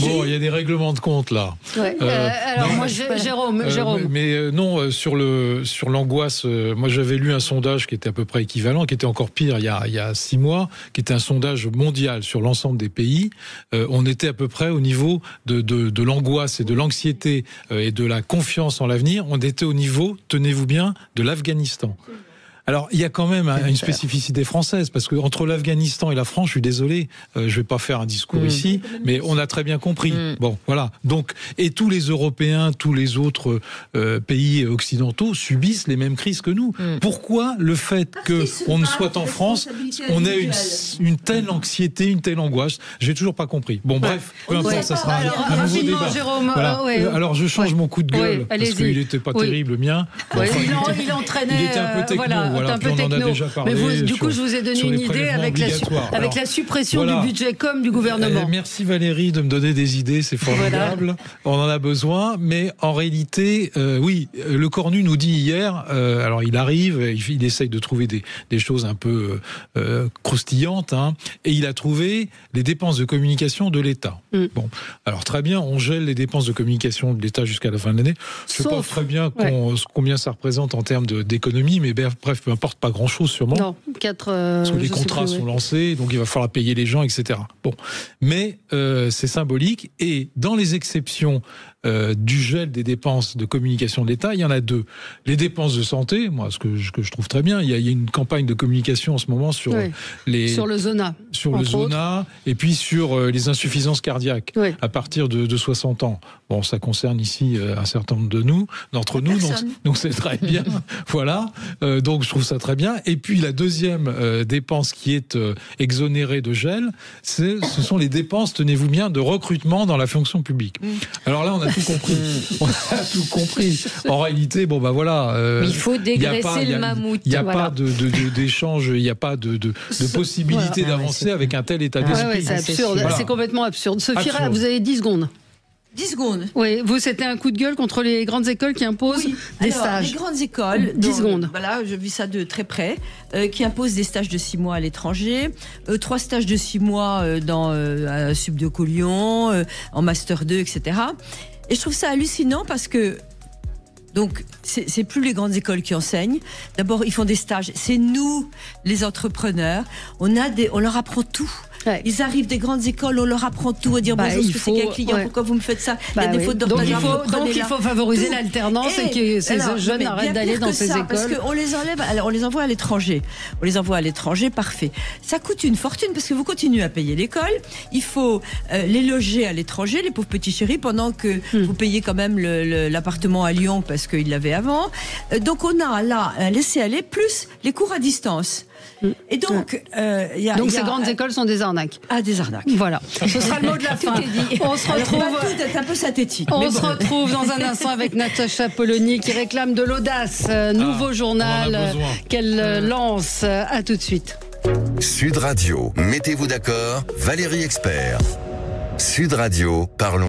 Bon, il y a des règlements de compte là. Alors moi, Jérôme. Mais non, sur l'angoisse, moi j'avais lu un sondage qui était à peu près équivalent, qui était encore pire il y a 6 mois, qui était un sondage mondial sur l'ensemble des pays. On était à peu près au niveau de l'angoisse et de l'anxiété et de la confiance en l'avenir. On était au niveau, tenez-vous bien, de l'Afghanistan. Alors, il y a quand même une spécificité française, parce que entre l'Afghanistan et la France, je suis désolé, je vais pas faire un discours ici, mais on a très bien compris. Bon, voilà. Donc, et tous les Européens, tous les autres pays occidentaux subissent les mêmes crises que nous. Pourquoi le fait qu'on ne soit en France, on ait une telle anxiété, une telle angoisse? J'ai toujours pas compris. Bon, bref, peu importe, ça sera un nouveau débat. Jérôme, voilà. Alors, je change mon coup de gueule, parce qu'il n'était pas terrible, le mien. Enfin, il entraînait. Il était un peu techno, un peu on en a techno. déjà parlé. Mais du coup, je vous ai donné une idée avec la suppression du budget com du gouvernement. Merci Valérie de me donner des idées, c'est formidable. On en a besoin, mais en réalité, oui, le Cornu nous dit hier, alors il arrive, il essaye de trouver des choses un peu croustillantes, hein, et il a trouvé les dépenses de communication de l'État. Bon, alors très bien, on gèle les dépenses de communication de l'État jusqu'à la fin de l'année. Je ne sais pas très bien combien ça représente en termes d'économie, mais bref, peu importe, pas grand-chose sûrement. Non, 4... les contrats sont lancés, donc il va falloir payer les gens, etc. Bon, mais c'est symbolique, et dans les exceptions du gel des dépenses de communication de l'État, il y en a deux. Les dépenses de santé, moi, ce que je trouve très bien, il y a une campagne de communication en ce moment sur sur le Zona. Sur le Zona, et puis sur les insuffisances cardiaques à partir de 60 ans. Bon, ça concerne ici un certain nombre d'entre nous, donc c'est très bien. Voilà, donc je trouve ça très bien. Et puis la deuxième dépense qui est exonérée de gel, ce sont les dépenses, tenez-vous bien, de recrutement dans la fonction publique. Alors là, on a tout compris. On a tout compris. En réalité, bon, bah voilà. Il faut dégraisser le mammouth. Il n'y a pas d'échange, il n'y a pas de possibilité d'avancer avec un tel état d'esprit. C'est absurde, c'est complètement absurde. Sophie, vous avez 10 secondes. 10 secondes. Oui, vous, c'était un coup de gueule contre les grandes écoles qui imposent des stages. Les grandes écoles, 10 secondes. Voilà, je vis ça de très près, qui imposent des stages de 6 mois à l'étranger, 3 stages de 6 mois à Sub de Lyon, en Master 2, etc. Et je trouve ça hallucinant parce que donc, c'est plus les grandes écoles qui enseignent. D'abord, ils font des stages. C'est nous, les entrepreneurs. On leur apprend tout. Ils arrivent des grandes écoles, on leur apprend tout, à dire bonjour, ce que c'est qu'un client, pourquoi vous me faites ça, il y a des fautes d'orthographe. Donc il faut favoriser l'alternance et que ces jeunes arrêtent d'aller dans ces écoles. Parce qu'on les enlève, on les envoie à l'étranger. On les envoie à l'étranger, parfait. Ça coûte une fortune parce que vous continuez à payer l'école. Il faut les loger à l'étranger, les pauvres petits chéris, pendant que vous payez quand même l'appartement à Lyon parce qu'ils l'avaient avant. Donc on a là un laisser-aller plus les cours à distance. Et donc, donc ces grandes écoles sont des arnaques. Ah, des arnaques. Voilà. Ce sera le mot de la fin. On se retrouve. Tout est un peu synthétique. On se retrouve dans un instant avec Natacha Polony qui réclame de l'audace. Nouveau journal qu'elle lance. À tout de suite. Sud Radio, mettez-vous d'accord. Valérie Expert. Sud Radio, parlons.